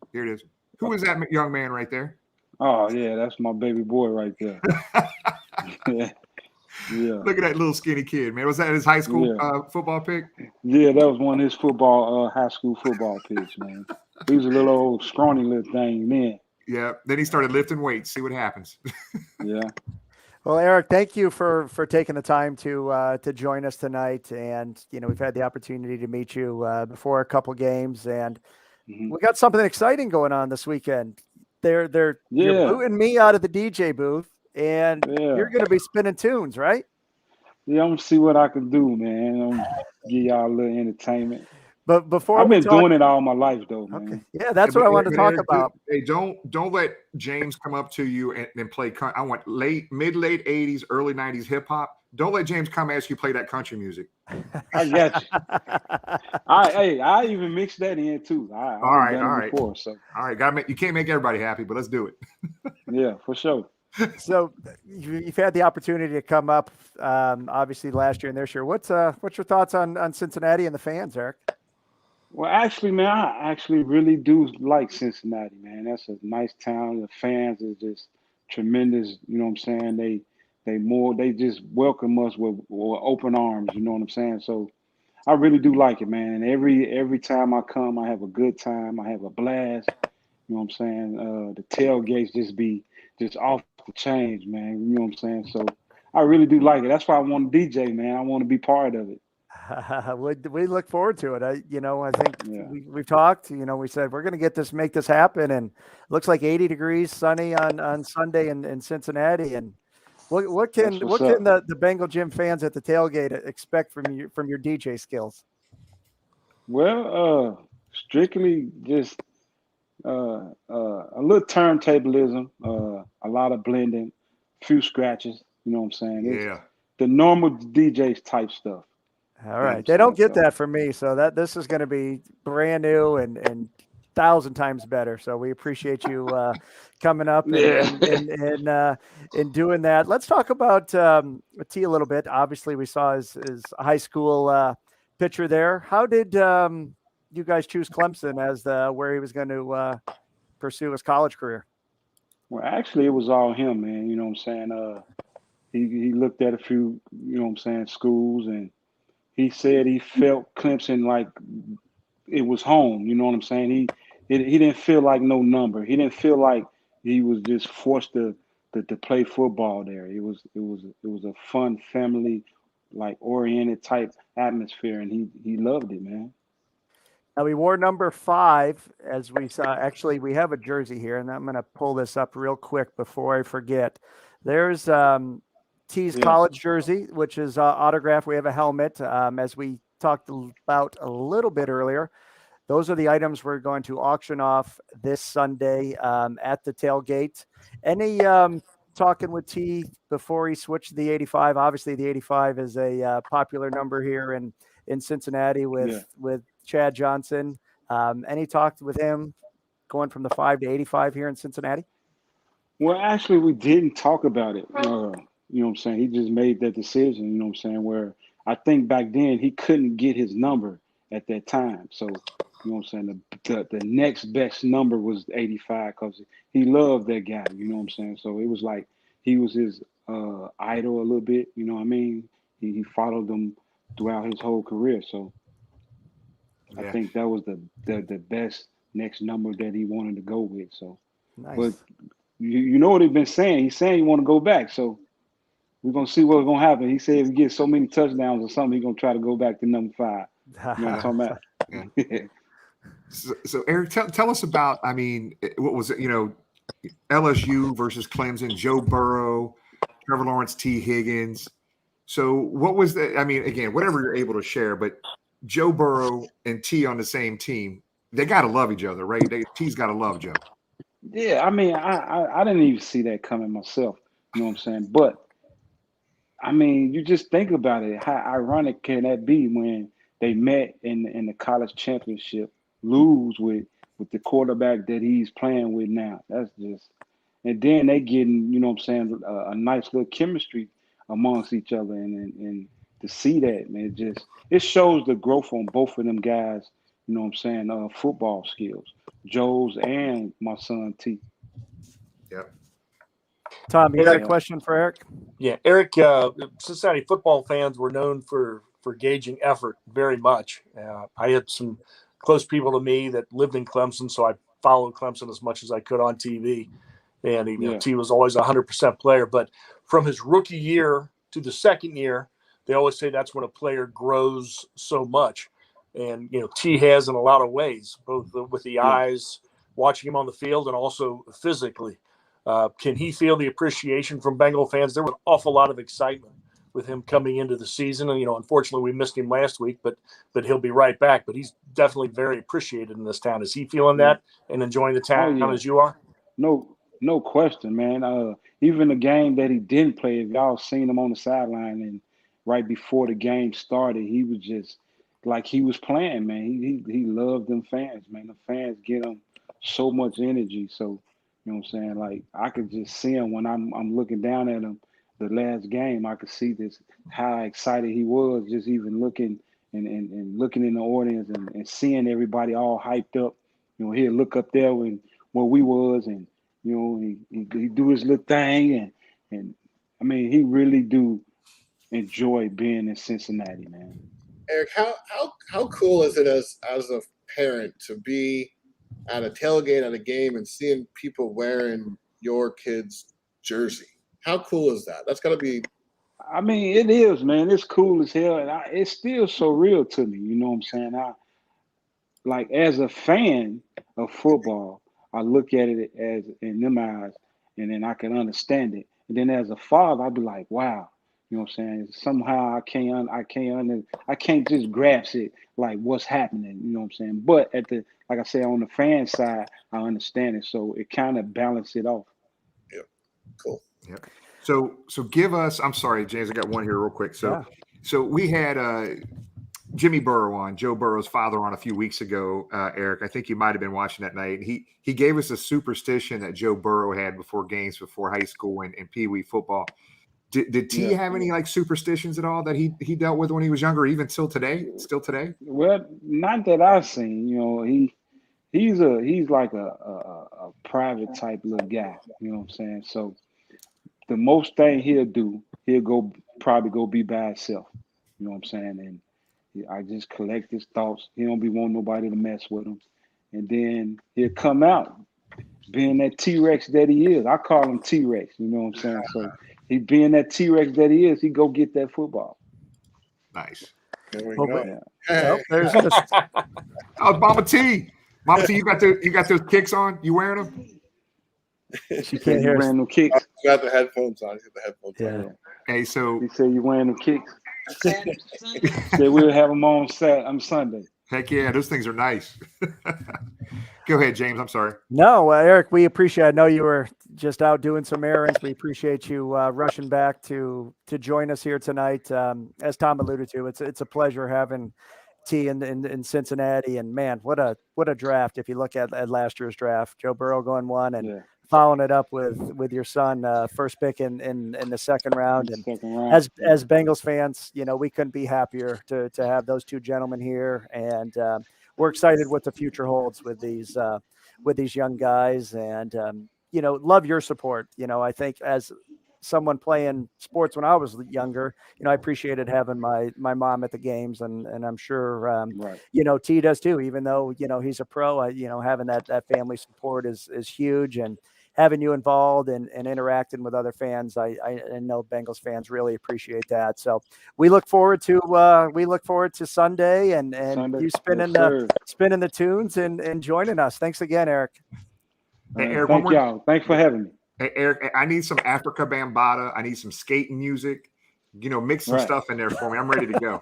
Who is that young man right there? Oh, yeah, that's my baby boy right there. Yeah. Look at that little skinny kid, man. Was that his high school football pick? Yeah, that was one of his high school football picks, man. He was a little old scrawny little thing, man. Yeah. Then he started lifting weights. See what happens. Yeah. Well, Eric, thank you for taking the time to join us tonight. And we've had the opportunity to meet you before a couple games, and we got something exciting going on this weekend. You're booting me out of the DJ booth. And you're going to be spinning tunes, right? Yeah, I'm going to see what I can do, man. I'm going to give y'all a little entertainment. But before I've been doing it all my life, though, man. Okay. Yeah, that's what I wanted to talk about. Hey, don't let James come up to you and play. I want late 80s, early 90s hip hop. Don't let James come ask you to play that country music. I got you. I even mixed that in too. All right. Before, so. All right, you can't make everybody happy, but let's do it. Yeah, for sure. So you've had the opportunity to come up, obviously last year and this year. What's your thoughts on Cincinnati and the fans, Eric? Well, actually, man, I actually really do like Cincinnati, man. That's a nice town. The fans are just tremendous. You know what I'm saying? They just welcome us with open arms. You know what I'm saying? So I really do like it, man. Every time I come, I have a good time. I have a blast. You know what I'm saying? The tailgates just off the chains, man. You know what I'm saying? So I really do like it. That's why I want to DJ, man. I want to be part of it. We look forward to it. I think we've talked. We said we're going to make this happen, and it looks like 80 degrees, sunny on Sunday in Cincinnati. And what can the Bengal Gym fans at the tailgate expect from your DJ skills? Well, strictly just a little turntablism, a lot of blending, few scratches. You know what I'm saying? It's the normal DJs type stuff. All right. They don't get that from me. So this is going to be brand new and 1,000 times better. So we appreciate you coming up and doing that. Let's talk about T a little bit. Obviously, we saw his high school picture there. How did you guys choose Clemson as where he was going to pursue his college career? Well, actually, it was all him, man. You know what I'm saying? He looked at a few, you know what I'm saying, schools, and he said he felt Clemson like it was home. You know what I'm saying? He didn't feel like no number. He didn't feel like he was just forced to play football there. It was a fun, family, like oriented type atmosphere, and he loved it, man. Now, we wore number 5, as we saw. Actually, we have a jersey here, and I'm going to pull this up real quick before I forget. There's T's college jersey, which is autographed. We have a helmet. As we talked about a little bit earlier. Those are the items we're going to auction off this Sunday at the tailgate. Any talking with T before he switched to the 85? Obviously, the 85 is a popular number here in Cincinnati with Chad Johnson. Any talk with him going from the 5 to 85 here in Cincinnati? Well, actually, we didn't talk about it. You know what I'm saying? He just made that decision, you know what I'm saying, where I think back then he couldn't get his number at that time. So, you know what I'm saying, the next best number was 85 because he loved that guy, you know what I'm saying? So it was like he was his idol a little bit, you know what I mean? He followed him throughout his whole career. So I think that was the best next number that he wanted to go with. So, nice. But you know what he's been saying? He's saying he want to go back. So we're going to see what's going to happen. He said if he gets so many touchdowns or something, he's going to try to go back to number 5. You know what I'm talking about? So Eric, tell us about, I mean, what was it, LSU versus Clemson, Joe Burrow, Trevor Lawrence, T. Higgins. So what was that? I mean, again, whatever you're able to share, but Joe Burrow and T on the same team, they got to love each other, right? T's got to love Joe. Yeah, I mean, I didn't even see that coming myself. You know what I'm saying? But, I mean, you just think about it. How ironic can that be when they met in the college championship, lose with the quarterback that he's playing with now? That's just – and then they getting, you know what I'm saying, a nice little chemistry amongst each other. And to see that, man, it shows the growth on both of them guys, you know what I'm saying, football skills. Joe's and my son T. Yep. Tom, you got a question for Eric? Yeah, Eric, Cincinnati football fans were known for gauging effort very much. I had some close people to me that lived in Clemson, so I followed Clemson as much as I could on TV. And T was always a 100% player. But from his rookie year to the second year, they always say that's when a player grows so much. And, T has in a lot of ways, both with the eyes, watching him on the field, and also physically. Can he feel the appreciation from Bengal fans? There was an awful lot of excitement with him coming into the season. And, unfortunately, we missed him last week, but he'll be right back. But he's definitely very appreciated in this town. Is he feeling that and enjoying the town as you are? No question, man. Even the game that he didn't play, if y'all seen him on the sideline and right before the game started, he was just like he was playing, man. He loved them fans, man. The fans get him so much energy. So, you know what I'm saying? Like, I could just see him when I'm looking down at him the last game. I could see this, how excited he was just even looking and looking in the audience and seeing everybody all hyped up. He'd look up there where we was, and, he do his little thing. And I mean, he really do enjoy being in Cincinnati, man. Eric, how cool is it as a parent to be at a tailgate at a game and seeing people wearing your kid's jersey? How cool is that? That's got to be. I mean, it is, man. It's cool as hell, and it's still so real to me. You know what I'm saying? Like, as a fan of football, I look at it as in them eyes, and then I can understand it. And then as a father, I'd be like, wow. You know what I'm saying? Somehow I can't just grasp it, like what's happening. You know what I'm saying? But like I said, on the fan side, I understand it, so it kind of balances it off. Yep. Cool. Yep. So give us. I'm sorry, James. I got one here real quick. So we had Jimmy Burrow on, Joe Burrow's father, on a few weeks ago. Eric, I think you might have been watching that night. He gave us a superstition that Joe Burrow had before games, before high school and Pee Wee football. Did T have any like superstitions at all that he dealt with when he was younger, even still today? Well, not that I've seen. He's like a private type little guy. You know what I'm saying? So the most thing he'll do, he'll probably go be by himself. You know what I'm saying? And I just collect his thoughts. He don't be wanting nobody to mess with him. And then he'll come out being that T-Rex that he is. I call him T-Rex. You know what I'm saying? So he being that T-Rex that he is, he go get that football. Nice. There's just Mama T, you got those kicks on? You wearing them? She can't hear. Wearing them kicks. You got the headphones on. You got the headphones on. Hey, so he said you wearing them kicks. Said we'll have them on Sunday. Heck yeah, those things are nice. Go ahead, James. I'm sorry. No, Eric, we appreciate it. I know you were just out doing some errands. We appreciate you rushing back to join us here tonight. As Tom alluded to, it's a pleasure having T in Cincinnati. And man, what a draft! If you look at last year's draft, Joe Burrow going 1 and following it up with your son, first pick in the second round. And as Bengals fans, we couldn't be happier to have those two gentlemen here. And we're excited what the future holds with these young guys, and love your support. I think as someone playing sports when I was younger, I appreciated having my mom at the games, and I'm sure T does too. Even though he's a pro, having that family support is huge, and having you involved and interacting with other fans, I know Bengals fans really appreciate that. So we look forward to Sunday and Sunday. you spinning the tunes and joining us. Thanks again, Eric. Hey, Eric, thank y'all. Thanks for having me. Hey, Eric, I need some Africa Bambaataa. I need some skating music. Mix some stuff in there for me. I'm ready to go.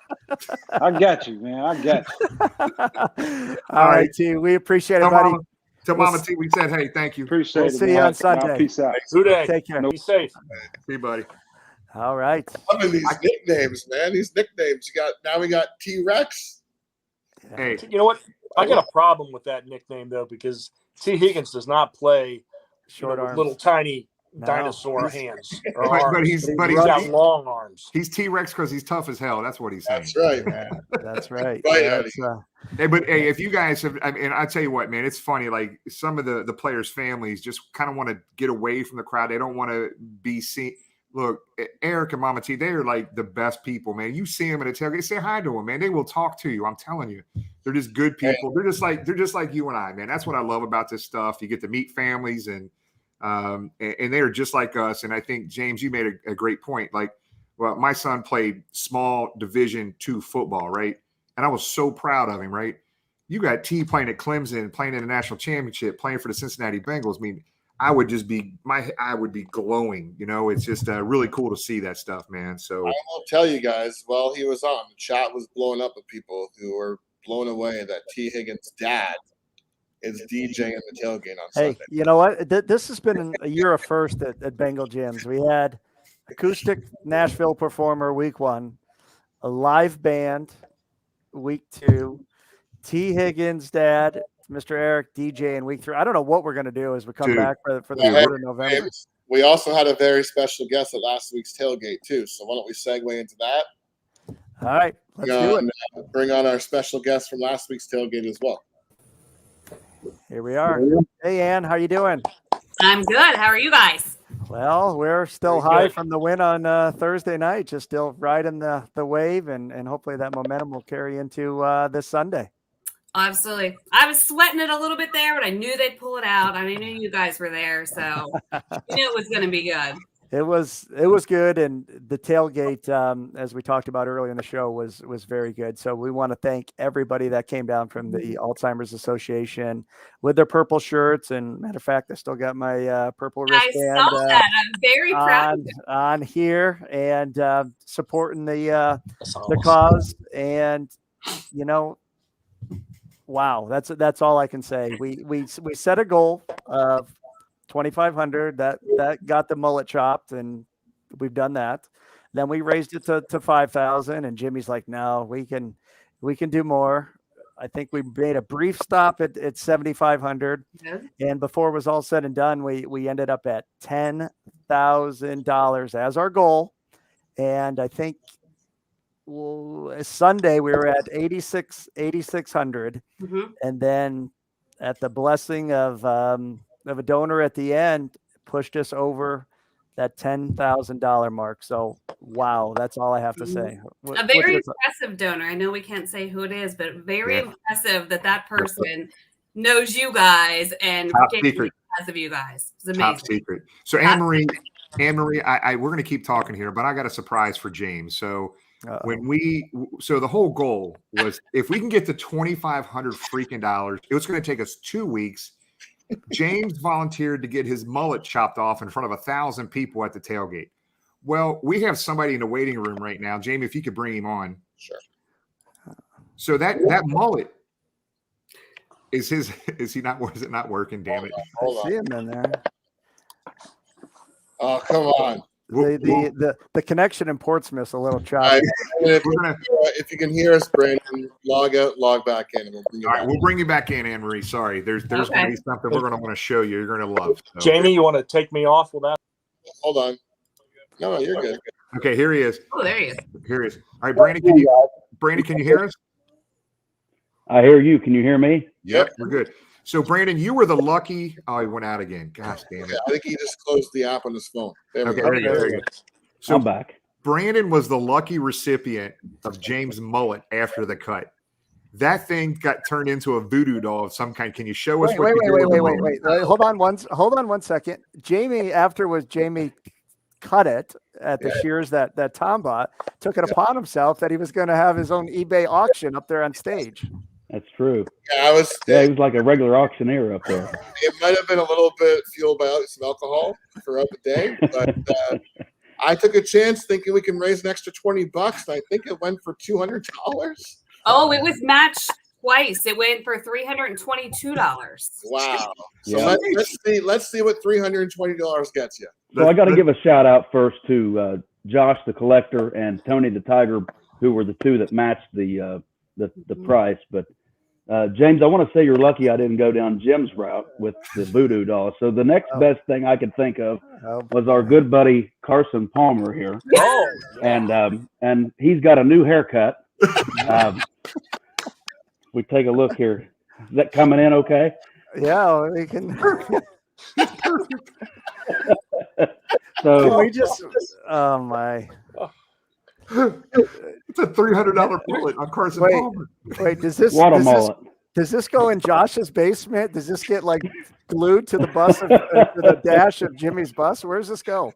I got you, man. I got you. All right, T. We appreciate it, buddy. Tell Mama T we said, hey, thank you. Appreciate it. See you on Sunday. Peace out. Take care. Be safe. See you, buddy. All right. Loving these nicknames, man. These nicknames. We got T-Rex. Hey, You know what? I got a problem with that nickname though, because T. Higgins does not play short arms, little tiny dinosaur hands. Or but arms. he's got long arms. He's T-Rex because he's tough as hell. That's what he's saying. That's right, man. That's right. Hey, if you guys have, and I tell you what, man, it's funny. Like some of the players' families just kind of want to get away from the crowd. They don't want to be seen. Look, Eric and Mama T, they are like the best people, man. You see them at a tailgate, say hi to them, man. They will talk to you. I'm telling you, they're just good people. They're just like you and I, man. That's what I love about this stuff. You get to meet families, and they are just like us. And I think James, you made a great point. Like, well, my son played small Division II football, right? And I was so proud of him, right? You got T playing at Clemson, playing in the national championship, playing for the Cincinnati Bengals. I mean, I would be glowing. It's just really cool to see that stuff, man. So I will tell you guys, while he was on, the chat was blowing up with people who were blown away that T. Higgins' dad is DJing at the tailgate on Sunday. Hey, you know what? This has been a year of first at Bengal gyms. We had acoustic Nashville performer week 1, a live band week 2, T. Higgins' dad, Mr. Eric, DJ in week 3. I don't know what we're going to do as we come back for the end of November. We also had a very special guest at last week's tailgate too. So why don't we segue into that? All right, let's do it. Bring on our special guest from last week's tailgate as well. Here we are. Hey, Ann, how you doing? I'm good. How are you guys? Well, we're still high from the win on Thursday night, just still riding the wave, and hopefully that momentum will carry into this Sunday. Absolutely. I was sweating it a little bit there, but I knew they'd pull it out. I knew you guys were there, so I knew it was going to be good. It was good, and the tailgate, as we talked about earlier in the show, was very good. So we want to thank everybody that came down from the Alzheimer's Association with their purple shirts. And matter of fact, I still got my purple wristband. I saw that. I'm very proud of you. On here and supporting the cause. And wow, that's all I can say. We set a goal of 2,500 that got the mullet chopped, and we've done that. Then we raised it to 5,000, and Jimmy's like, no, we can do more. I think we made a brief stop at 7,500, and before it was all said and done, we ended up at $10,000 as our goal. And I think Sunday we were at 8,600, and then at the blessing of a donor at the end pushed us over that $10,000 mark. So, wow, that's all I have to say. A very impressive donor. I know we can't say who it is, but very impressive that person knows you guys and gave because of you guys. It's amazing. Top secret. So, Anne Marie, we're going to keep talking here, but I got a surprise for James. So, the whole goal was if we can get to $2,500 freaking dollars, it was going to take us 2 weeks. James volunteered to get his mullet chopped off in front of 1,000 people at the tailgate. Well, we have somebody in the waiting room right now. Jamie, if you could bring him on. Sure. So that mullet is his. Is it not working? Damn it! Hold I see him in there. Oh, come on. The connection in Portsmouth's a little All choppy. right, if you can hear us, Brandon, log out, log back in, and we'll bring you back. We'll bring you back in, Anne Marie. Sorry, there's going to be something we're going to want to show you. You're going to love. So. Jamie, you want to take me off with that? Hold on. No, you're good. Okay, here he is. Oh, there he is. Here he is. All right, Brandon, can you hear us? I hear you. Can you hear me? Yep, we're good. So, Brandon, you were the lucky. Oh, he went out again. Gosh damn it! I think he just closed the app on his phone. There we go. There you go. So I'm back. Brandon was the lucky recipient of James' mullet after the cut. That thing got turned into a voodoo doll of some kind. Can you show us? Wait. Hold on one second. Jamie cut it at the shears that Tom bought, took it upon himself that he was going to have his own eBay auction up there on stage. That's true. Yeah, he was like a regular auctioneer up there. It might have been a little bit fueled by some alcohol throughout the day, but I took a chance thinking we can raise an extra $20, and I think it went for $200. Oh, it was matched twice. It went for $322. Wow. So Yeah. let's see what $320 gets you. So I got to give a shout out first to Josh the collector and Tony the Tiger, who were the two that matched the price. But James, I want to say you're lucky I didn't go down Jim's route with the voodoo doll. So the next best thing I could think of was our good buddy Carson Palmer here. Oh, and he's got a new haircut. We take a look here. Is that coming in okay? Yeah, we can. So we just. Oh my. It's a $300 bullet on Carson Palmer. Wait, does this go in Josh's basement? Does this get like glued to the bus to the dash of Jimmy's bus? Where does this go?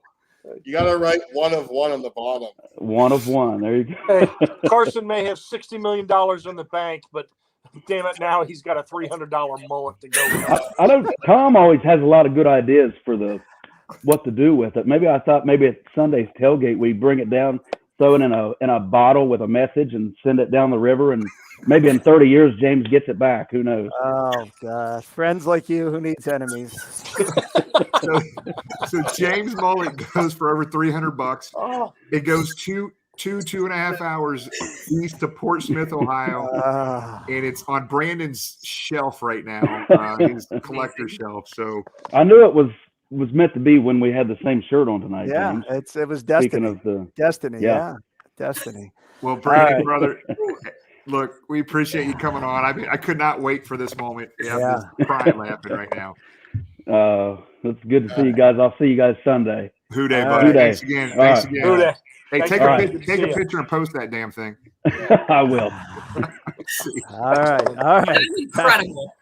You got to write one of one on the bottom. One of one. There you go. Hey, Carson may have $60 million in the bank, but damn it, now he's got a $300 mullet to go with. I don't. Tom always has a lot of good ideas for what to do with it. Maybe I thought maybe at Sunday's tailgate we bring it down, throw it in a bottle with a message, and send it down the river. And maybe in 30 years James gets it back. Who knows? Oh gosh, friends like you, who needs enemies? So James mullet goes for over $300. Oh. It goes two and a half hours east to Portsmouth, Ohio, and it's on Brandon's shelf right now, his collector shelf. So I knew it was meant to be when we had the same shirt on tonight. Yeah, James. it was destiny. Speaking of the destiny, yeah, destiny. Well, Brandon, brother, look, we appreciate you coming on. I mean, I could not wait for this moment. I'm just crying laughing right now. It's good to see you guys. I'll see you guys Sunday. Who day, buddy? Thanks again. Thanks again. Who day? Hey, take a picture and post that damn thing. I will. All right. That is incredible.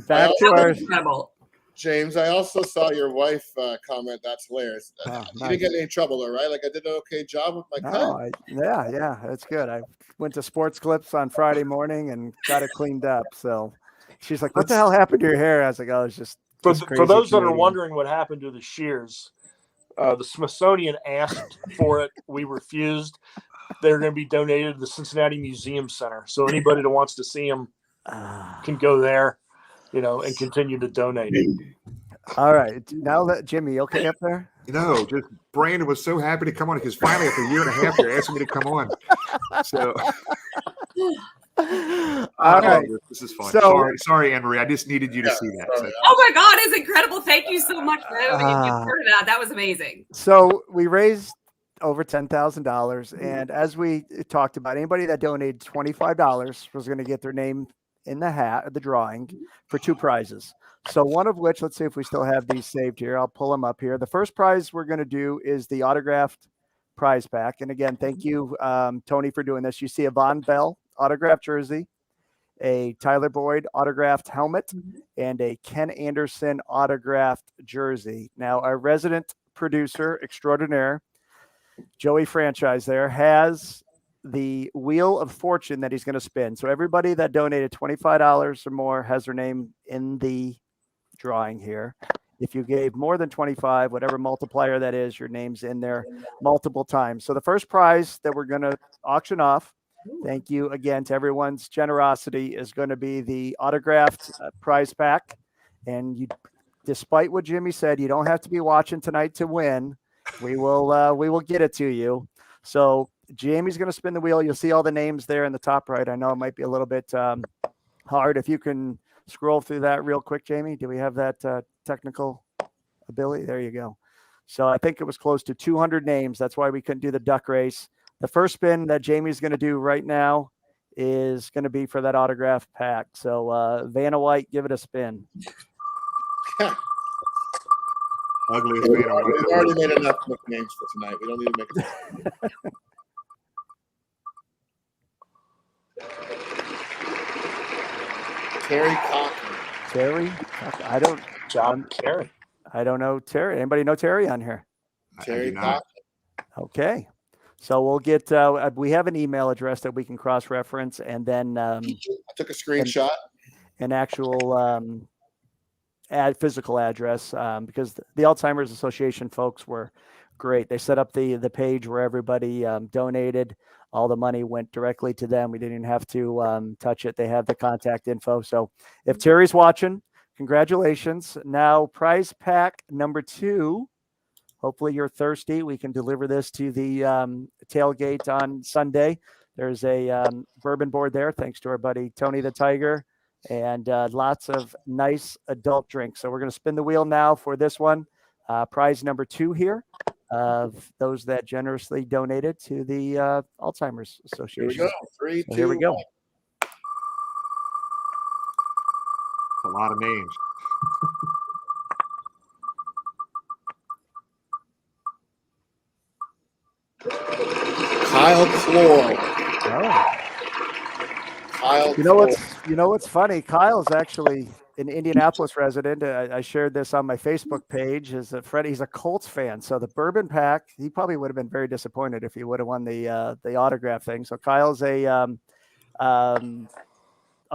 Back to our incredible. James, I also saw your wife comment. That's hilarious. You nice. didn't get in any trouble, though, right? Like I did an okay job with my cut. Yeah, that's good. I went to Sports Clips on Friday morning and got it cleaned up. So she's like, "What the hell happened to your hair?" I was like, "Oh, it's just." For those that are wondering what happened to the shears, the Smithsonian asked for it. We refused. They're going to be donated to the Cincinnati Museum Center. So anybody that wants to see them can go there, and continue to donate. All right. Now that Jimmy, okay up there? No, just Brandon was so happy to come on because finally after a year and a half they're asking me to come on. So all right. This is fun. So, sorry, Anne Marie. I just needed you to see that. So. Oh my God, it's incredible. Thank you so much for having me. That was amazing. So we raised over $10,000. And as we talked about, anybody that donated $25 was going to get their name in the hat of the drawing for 2 prizes. So one of which, let's see if we still have these saved here. I'll pull them up here. The first prize we're going to do is the autographed prize pack. And again, thank you, Tony, for doing this. You see a Von Bell autographed jersey, a Tyler Boyd autographed helmet, and a Ken Anderson autographed jersey. Now, our resident producer extraordinaire, Joey Franchise there, has the wheel of fortune that he's going to spin. So everybody that donated $25 or more has their name in the drawing here. If you gave more than 25, whatever multiplier that is, your name's in there multiple times. So the first prize that we're going to auction off, thank you again to everyone's generosity, is going to be the autographed prize pack. And you, despite what Jimmy said, you don't have to be watching tonight to win. We will get it to you. So Jamie's going to spin the wheel. You'll see all the names there in the top right. I know it might be a little bit hard. If you can scroll through that real quick, Jamie. Do we have that technical ability? There you go. So I think it was close to 200 names. That's why we couldn't do the duck race. The first spin that Jamie's going to do right now is going to be for that autograph pack. So Vanna White, give it a spin. Ugliest We've Vanna White. already made enough names for tonight. We don't need to make it. Terry Cochran. Terry? I don't. Terry. I don't know Terry. Anybody know Terry on here? Terry Cochran. Okay. So we'll get, we have an email address that we can cross-reference, and then I took a screenshot. An actual physical address, because the Alzheimer's Association folks were great. They set up the page where everybody donated. All the money went directly to them. We didn't even have to touch it. They have the contact info. So if Terry's watching, congratulations. Now, prize pack number 2. Hopefully you're thirsty. We can deliver this to the tailgate on Sunday. There's a bourbon board there, thanks to our buddy Tony the Tiger, and lots of nice adult drinks. So we're going to spin the wheel now for this one. Prize number 2 here of those that generously donated to the Alzheimer's Association. Here we go. 3, 2, Here we go. 1. A lot of names. Kyle Clore. Kyle. You know what's funny? Kyle's actually an Indianapolis resident. I shared this on my Facebook page. He's a Colts fan. So the bourbon pack, he probably would have been very disappointed if he would have won the autograph thing. So Kyle's a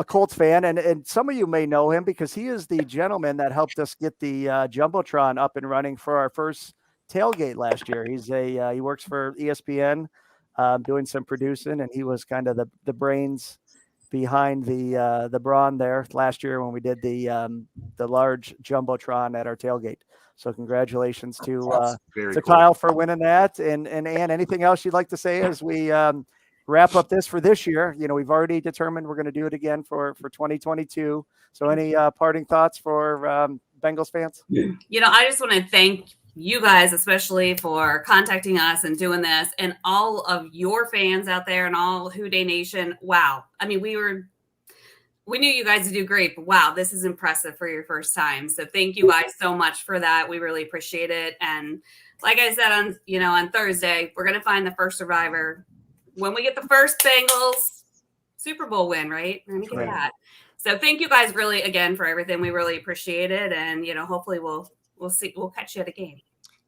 Colts fan, and some of you may know him because he is the gentleman that helped us get the Jumbotron up and running for our first tailgate last year. He works for ESPN, doing some producing, and he was kind of the brains behind the brawn there last year when we did the large Jumbotron at our tailgate. So congratulations to cool. Kyle for winning that. And Ann, anything else you'd like to say as we wrap up this for this year? You know, we've already determined we're going to do it again for 2022. So any parting thoughts for Bengals fans? You know, I just want to thank you guys, especially for contacting us and doing this, and all of your fans out there and all Who Dey Nation. Wow. I mean, we knew you guys would do great, but wow, this is impressive for your first time. So thank you guys so much for that. We really appreciate it. And like I said, on Thursday, we're going to find the first survivor when we get the first Bengals Super Bowl win, right? We're going to get that. So thank you guys really again for everything. We really appreciate it. And, hopefully we'll see. We'll catch you at a game.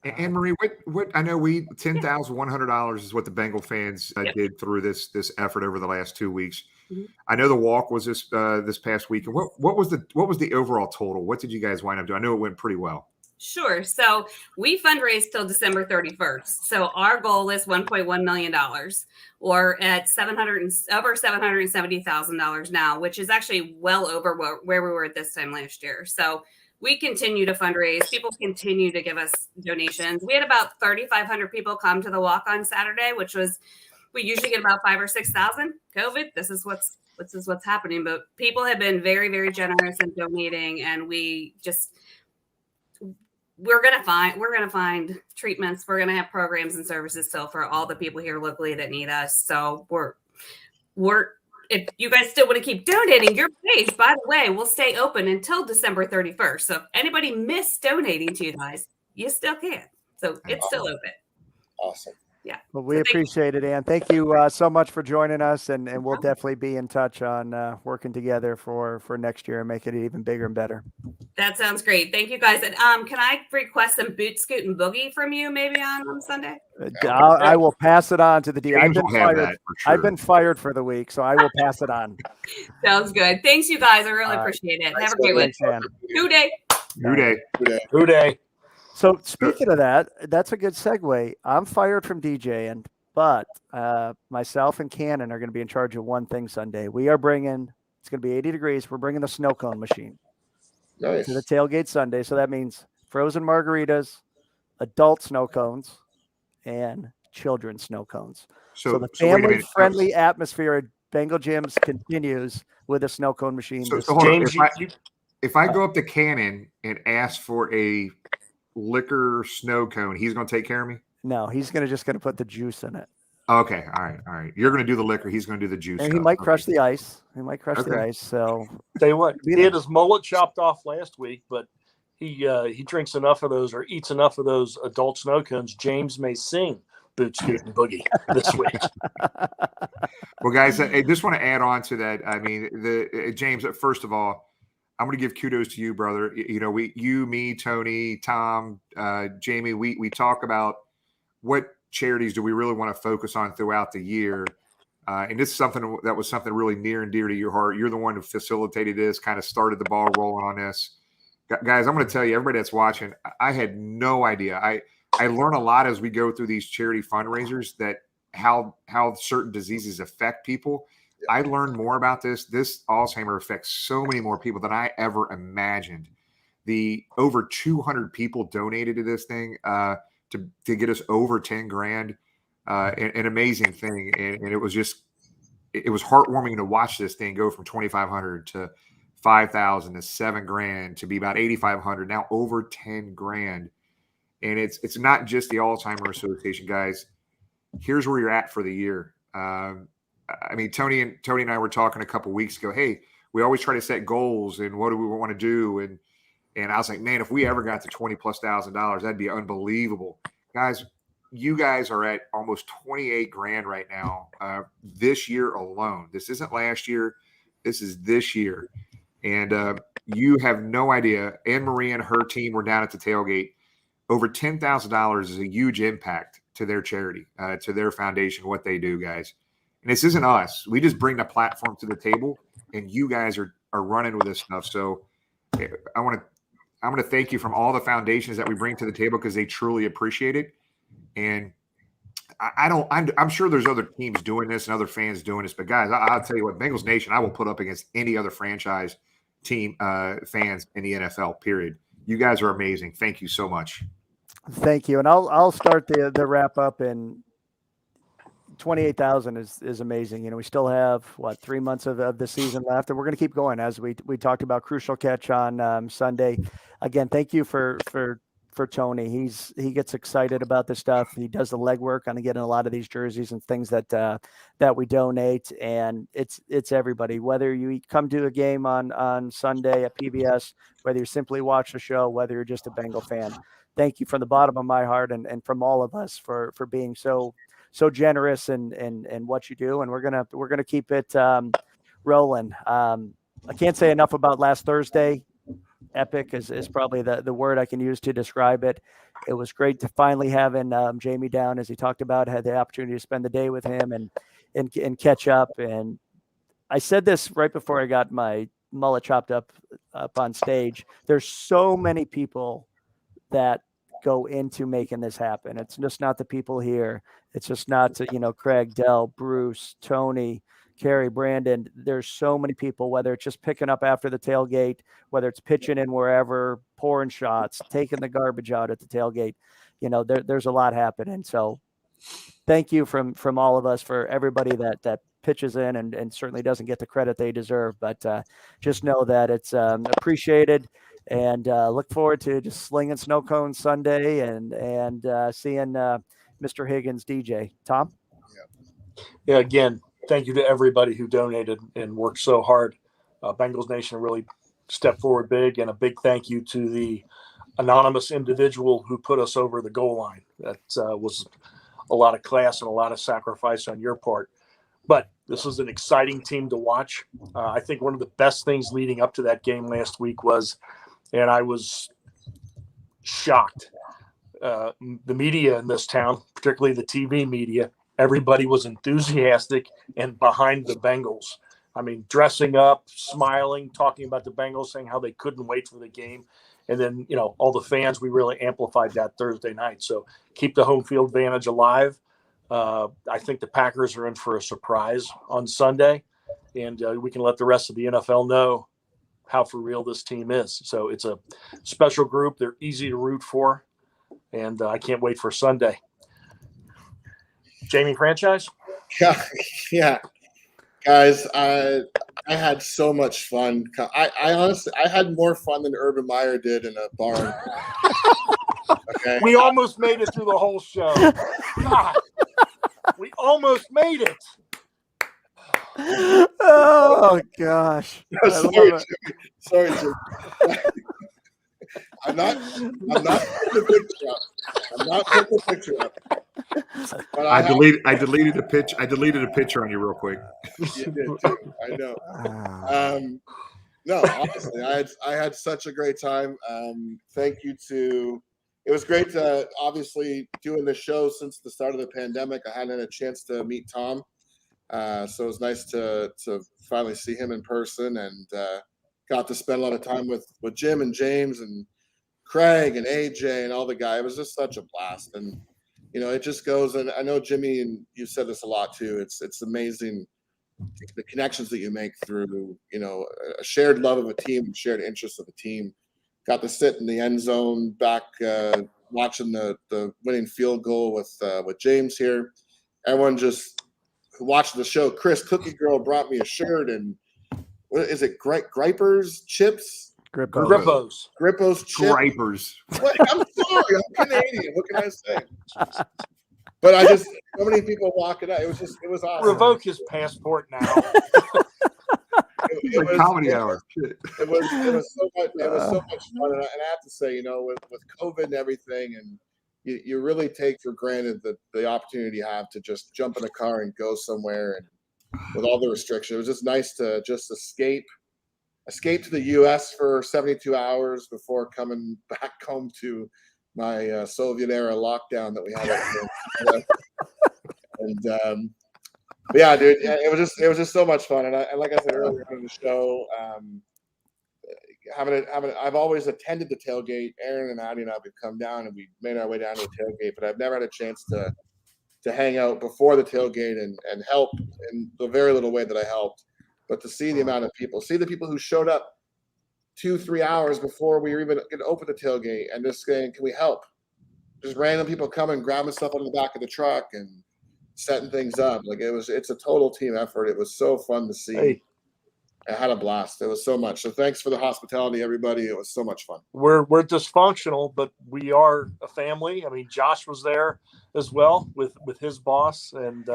Anne Marie, what I know $10,100 is what the Bengal fans did through this effort over the last 2 weeks. Mm-hmm. I know the walk was this past week. And what was the overall total? What did you guys wind up doing? I know it went pretty well. Sure. So we fundraised till December 31st. So our goal is $1.1 million, or at over $770,000 now, which is actually well over where we were at this time last year. So we continue to fundraise. People continue to give us donations. We had about 3,500 people come to the walk on Saturday, we usually get about 5,000 or 6,000. COVID, this is what's happening. But people have been very, very generous in donating, and we're gonna find treatments. We're gonna have programs and services still for all the people here locally that need us. So we're if you guys still want to keep donating, your page, by the way, will stay open until December 31st. So if anybody missed donating to you guys, you still can. So it's still open. Awesome. Yeah. Well, we appreciate it, Ann. Thank you so much for joining us, and we'll definitely be in touch on working together for next year and make it even bigger and better. That sounds great. Thank you, guys. And can I request some Boot Scoot and Boogie from you maybe on Sunday? I will pass it on to the D. James will have that for sure. I've been fired for the week, so I will pass it on. Sounds good. Thanks, you guys. I really appreciate it. Have a great week. Who Dey. Who day? Who day? So speaking of that, that's a good segue. I'm fired from DJing, but myself and Cannon are going to be in charge of one thing Sunday. We are bringing, it's going to be 80 degrees. We're bringing the snow cone machine Nice. to the tailgate Sunday. So that means frozen margaritas, adult snow cones, and children's snow cones. So the wait a minute. family-friendly atmosphere at Bengal Gyms continues with a snow cone machine. So this hold on. James, If I go up to Cannon and ask for a liquor snow cone, he's going to take care of me? No, he's just going to put the juice in it. Okay. All right. You're going to do the liquor. He's going to do the juice. And he might crush the ice. The ice. So tell you what, he had his mullet chopped off last week, but he drinks enough of those or eats enough of those adult snow cones. James may sing Boot Scoot and Boogie this week. Well, guys, I just want to add on to that. I mean, James, first of all, I'm going to give kudos to you, brother. You know, me, Tony, Tom, Jamie, we talk about what charities do we really want to focus on throughout the year. And this is something that was something really near and dear to your heart. You're the one who facilitated this, kind of started the ball rolling on this. Guys, I'm going to tell you, everybody that's watching, I had no idea. I learn a lot as we go through these charity fundraisers that how certain diseases affect people. I learned more about this. This Alzheimer affects so many more people than I ever imagined. The over 200 people donated to this thing to get us over 10 grand. An amazing thing. And it was heartwarming to watch this thing go from 2,500 to 5,000 to 7 grand to be about 8,500, now over 10 grand. And it's not just the Alzheimer Association, guys. Here's where you're at for the year. I mean, Tony and I were talking a couple weeks ago. Hey, we always try to set goals and what do we want to do? And I was like, man, if we ever got to $20,000+, that'd be unbelievable. Guys, you guys are at almost 28 grand right now this year alone. This isn't last year. This is this year. And you have no idea. Anne Marie and her team were down at the tailgate. Over $10,000 is a huge impact to their charity, to their foundation, what they do, guys. And this isn't us. We just bring the platform to the table, and you guys are running with this stuff. So I'm going to thank you from all the foundations that we bring to the table because they truly appreciate it. And I'm sure there's other teams doing this and other fans doing this, but guys, I'll tell you what, Bengals Nation, I will put up against any other franchise team fans in the NFL, period. You guys are amazing. Thank you so much. Thank you. And I'll start the wrap up. And 28,000 is amazing. You know, we still have 3 months of the season left, and we're going to keep going as we talked about Crucial Catch on Sunday. Again, thank you for Tony. He gets excited about this stuff. He does the legwork on getting a lot of these jerseys and things that we donate. And it's everybody, whether you come to a game on Sunday at PBS, whether you simply watch the show, whether you're just a Bengal fan. Thank you from the bottom of my heart and from all of us for being so generous and what you do. And we're gonna keep it rolling. I can't say enough about last Thursday. Epic is probably the word I can use to describe it. It was great to finally having Jamie down, as he talked about, had the opportunity to spend the day with him and catch up. And I said this right before I got my mullet chopped up on stage. There's so many people that go into making this happen. It's just not the people here. It's just not Craig, Dell, Bruce, Tony, Carrie, Brandon. There's so many people, whether it's just picking up after the tailgate, whether it's pitching in wherever, pouring shots, taking the garbage out at the tailgate. There's a lot happening. So thank you from all of us for everybody that pitches in and certainly doesn't get the credit they deserve. But just know that it's appreciated. And look forward to just slinging snow cones Sunday and seeing Mr. Higgins DJ. Tom? Yeah, again, thank you to everybody who donated and worked so hard. Bengals Nation really stepped forward big, and a big thank you to the anonymous individual who put us over the goal line. That was a lot of class and a lot of sacrifice on your part. But this was an exciting team to watch. I think one of the best things leading up to that game last week was, and I was shocked, the media in this town, particularly the TV media, everybody was enthusiastic and behind the Bengals. I mean, dressing up, smiling, talking about the Bengals, saying how they couldn't wait for the game. And then, all the fans, we really amplified that Thursday night. So keep the home field advantage alive. I think the Packers are in for a surprise on Sunday, and we can let the rest of the NFL know how for real this team is. So it's a special group. They're easy to root for, and I can't wait for Sunday. Jamie franchise? Yeah. Guys, I had so much fun. I honestly had more fun than Urban Meyer did in a barn. Okay. We almost made it through the whole show. God, we almost made it. Oh gosh. Sorry, Jimmy. I'm not putting the picture up. I'm not putting the picture up. But I deleted a pitch. I deleted a picture on you real quick. You did too. I know. No, honestly, I had such a great time. Thank you to. It was great to obviously doing the show since the start of the pandemic. I hadn't had a chance to meet Tom, so it was nice to finally see him in person, and got to spend a lot of time with Jim and James and Craig and AJ and all the guys. It was just such a blast, and it just goes. And I know Jimmy, and you said this a lot too. It's amazing the connections that you make through a shared love of a team, shared interest of a team. Got to sit in the end zone back watching the winning field goal with James here. Everyone just watching the show. Chris Cookie Girl brought me a shirt, and what is it? Gripers chips. Grippos chips. Gripers. What? I'm sorry, I'm Canadian. What can I say? But so many people walking out. It was awesome. Revoke his passport now. It was comedy hour. It was so much fun, and I have to say, with COVID and everything, and you really take for granted the opportunity you have to just jump in a car and go somewhere, and with all the restrictions, it was just nice to just escape to the U.S. for 72 hours before coming back home to my Soviet era lockdown that we had. And but yeah, dude, it was just so much fun, and like I said earlier in the show, I've always attended the tailgate. Aaron and Addie and I have come down, and we made our way down to the tailgate, but I've never had a chance to hang out before the tailgate and help in the very little way that I helped. But to see the amount of people, see the people who showed up 2-3 hours before we were even going to open the tailgate and just saying, "Can we help?" Just random people coming, grabbing stuff out of the back of the truck and setting things up. Like it's a total team effort. It was so fun to see. Hey. I had a blast. It was so much. So thanks for the hospitality, everybody. It was so much fun. We're dysfunctional, but we are a family. I mean, Josh was there as well with his boss, and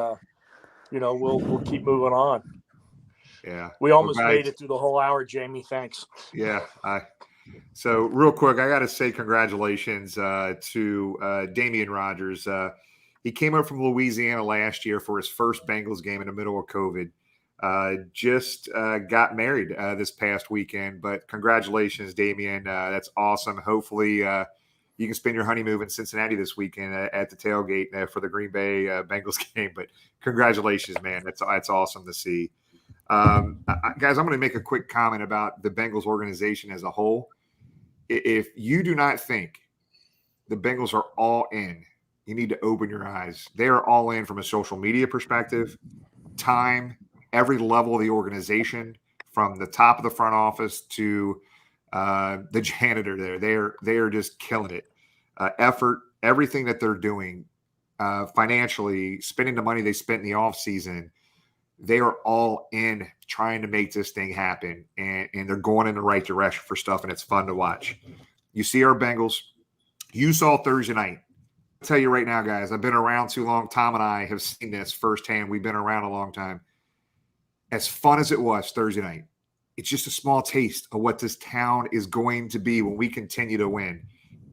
we'll keep moving on. Yeah, we almost made it through the whole hour, Jamie. Thanks. Yeah. So real quick, I got to say congratulations to Damian Rogers. He came up from Louisiana last year for his first Bengals game in the middle of COVID. Just got married this past weekend, but congratulations, Damian. That's awesome. Hopefully you can spend your honeymoon in Cincinnati this weekend at the tailgate for the Green Bay Bengals game. But congratulations, man. That's awesome to see. Guys, I'm going to make a quick comment about the Bengals organization as a whole. If you do not think the Bengals are all in, you need to open your eyes. They are all in from a social media perspective, time, every level of the organization, from the top of the front office to the janitor there. They are just killing it. Effort, everything that they're doing financially, spending the money they spent in the offseason, they are all in trying to make this thing happen, and they're going in the right direction for stuff, and it's fun to watch. You see our Bengals. You saw Thursday night. I'll tell you right now, guys, I've been around too long. Tom and I have seen this firsthand. We've been around a long time. As fun as it was Thursday night, it's just a small taste of what this town is going to be when we continue to win.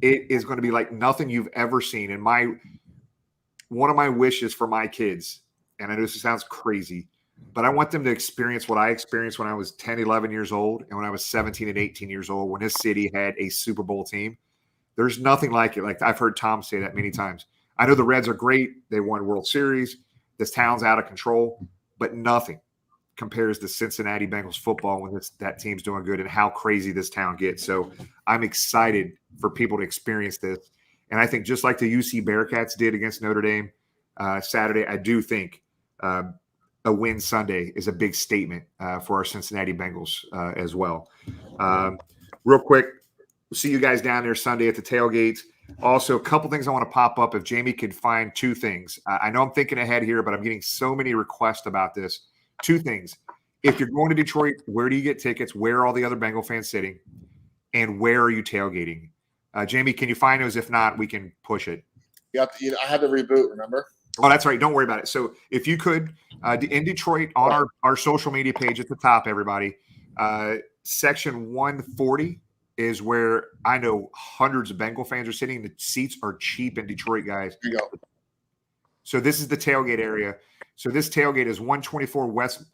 It is going to be like nothing you've ever seen. And one of my wishes for my kids, and I know this sounds crazy, but I want them to experience what I experienced when I was 10, 11 years old and when I was 17 and 18 years old, when this city had a Super Bowl team. There's nothing like it. Like I've heard Tom say that many times. I know the Reds are great. They won World Series. This town's out of control, but nothing compares to Cincinnati Bengals football when that team's doing good and how crazy this town gets. So I'm excited for people to experience this. And I think just like the UC Bearcats did against Notre Dame Saturday, I do think a win Sunday is a big statement for our Cincinnati Bengals as well. Real quick, we'll see you guys down there Sunday at the tailgate. Also, a couple things I want to pop up if Jamie could find two things. I know I'm thinking ahead here, but I'm getting so many requests about this. Two things. If you're going to Detroit, where do you get tickets? Where are all the other Bengal fans sitting? And where are you tailgating? Jamie, can you find those? If not, we can push it. I had to reboot, remember? Oh, that's right. Don't worry about it. So if you could, in Detroit, on our social media page at the top, everybody, section 140 is where I know hundreds of Bengal fans are sitting. The seats are cheap in Detroit, guys. Here you go. So this is the tailgate area. So this tailgate is 124 West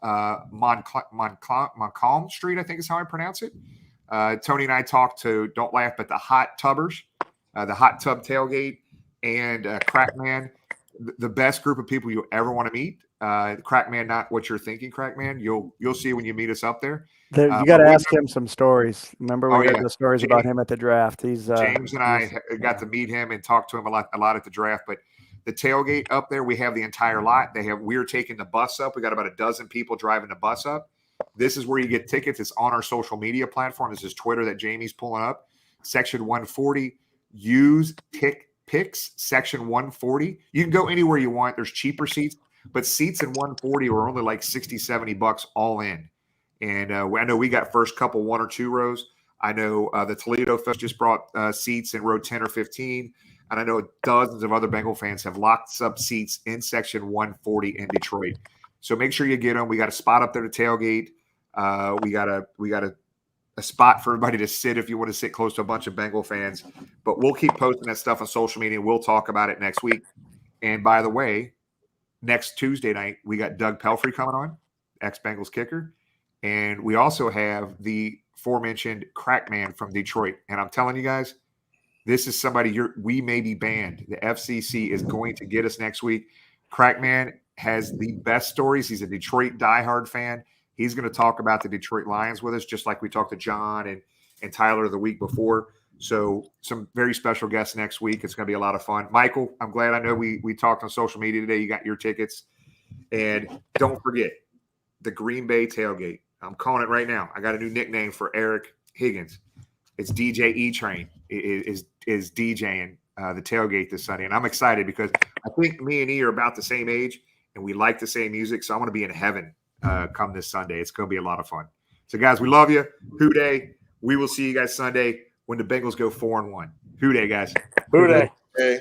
Montcalm Street, I think is how I pronounce it. Tony and I talked to, don't laugh, but the Hot Tubbers, the Hot Tub Tailgate, and Crackman, the best group of people you'll ever want to meet. Crackman, not what you're thinking, Crackman. You'll see when you meet us up there. You got to ask him some stories. Remember, we heard the stories about him at the draft. James and I got to meet him and talk to him a lot at the draft. But the tailgate up there, we have the entire lot. We're taking the bus up. We got about a dozen people driving the bus up. This is where you get tickets. It's on our social media platform. This is Twitter that Jamie's pulling up. Section 140. Use picks. Section 140. You can go anywhere you want. There's cheaper seats, but seats in 140 are only like $60-$70 all in. And I know we got first couple 1 or 2 rows. I know the Toledo Fest just brought seats in row 10 or 15. And I know dozens of other Bengal fans have locked up seats in section 140 in Detroit. So make sure you get them. We got a spot up there to tailgate. We got a spot for everybody to sit if you want to sit close to a bunch of Bengal fans. But we'll keep posting that stuff on social media. We'll talk about it next week. And by the way, next Tuesday night, we got Doug Pelfrey coming on, ex-Bengals kicker. And we also have the aforementioned Crackman from Detroit. And I'm telling you guys, this is somebody we may be banned. The FCC is going to get us next week. Crackman has the best stories. He's a Detroit diehard fan. He's going to talk about the Detroit Lions with us, just like we talked to John and Tyler the week before. So some very special guests next week. It's going to be a lot of fun. Michael, I'm glad. I know we talked on social media today. You got your tickets. And don't forget the Green Bay tailgate. I'm calling it right now. I got a new nickname for Eric Higgins. It's DJ E-Train is DJing the tailgate this Sunday. And I'm excited because I think me and E are about the same age and we like the same music. So I want to be in heaven come this Sunday. It's going to be a lot of fun. So, guys, we love you. Hoo day. We will see you guys Sunday when the Bengals go 4-1. Hoo day, guys. Hoo day. Hey.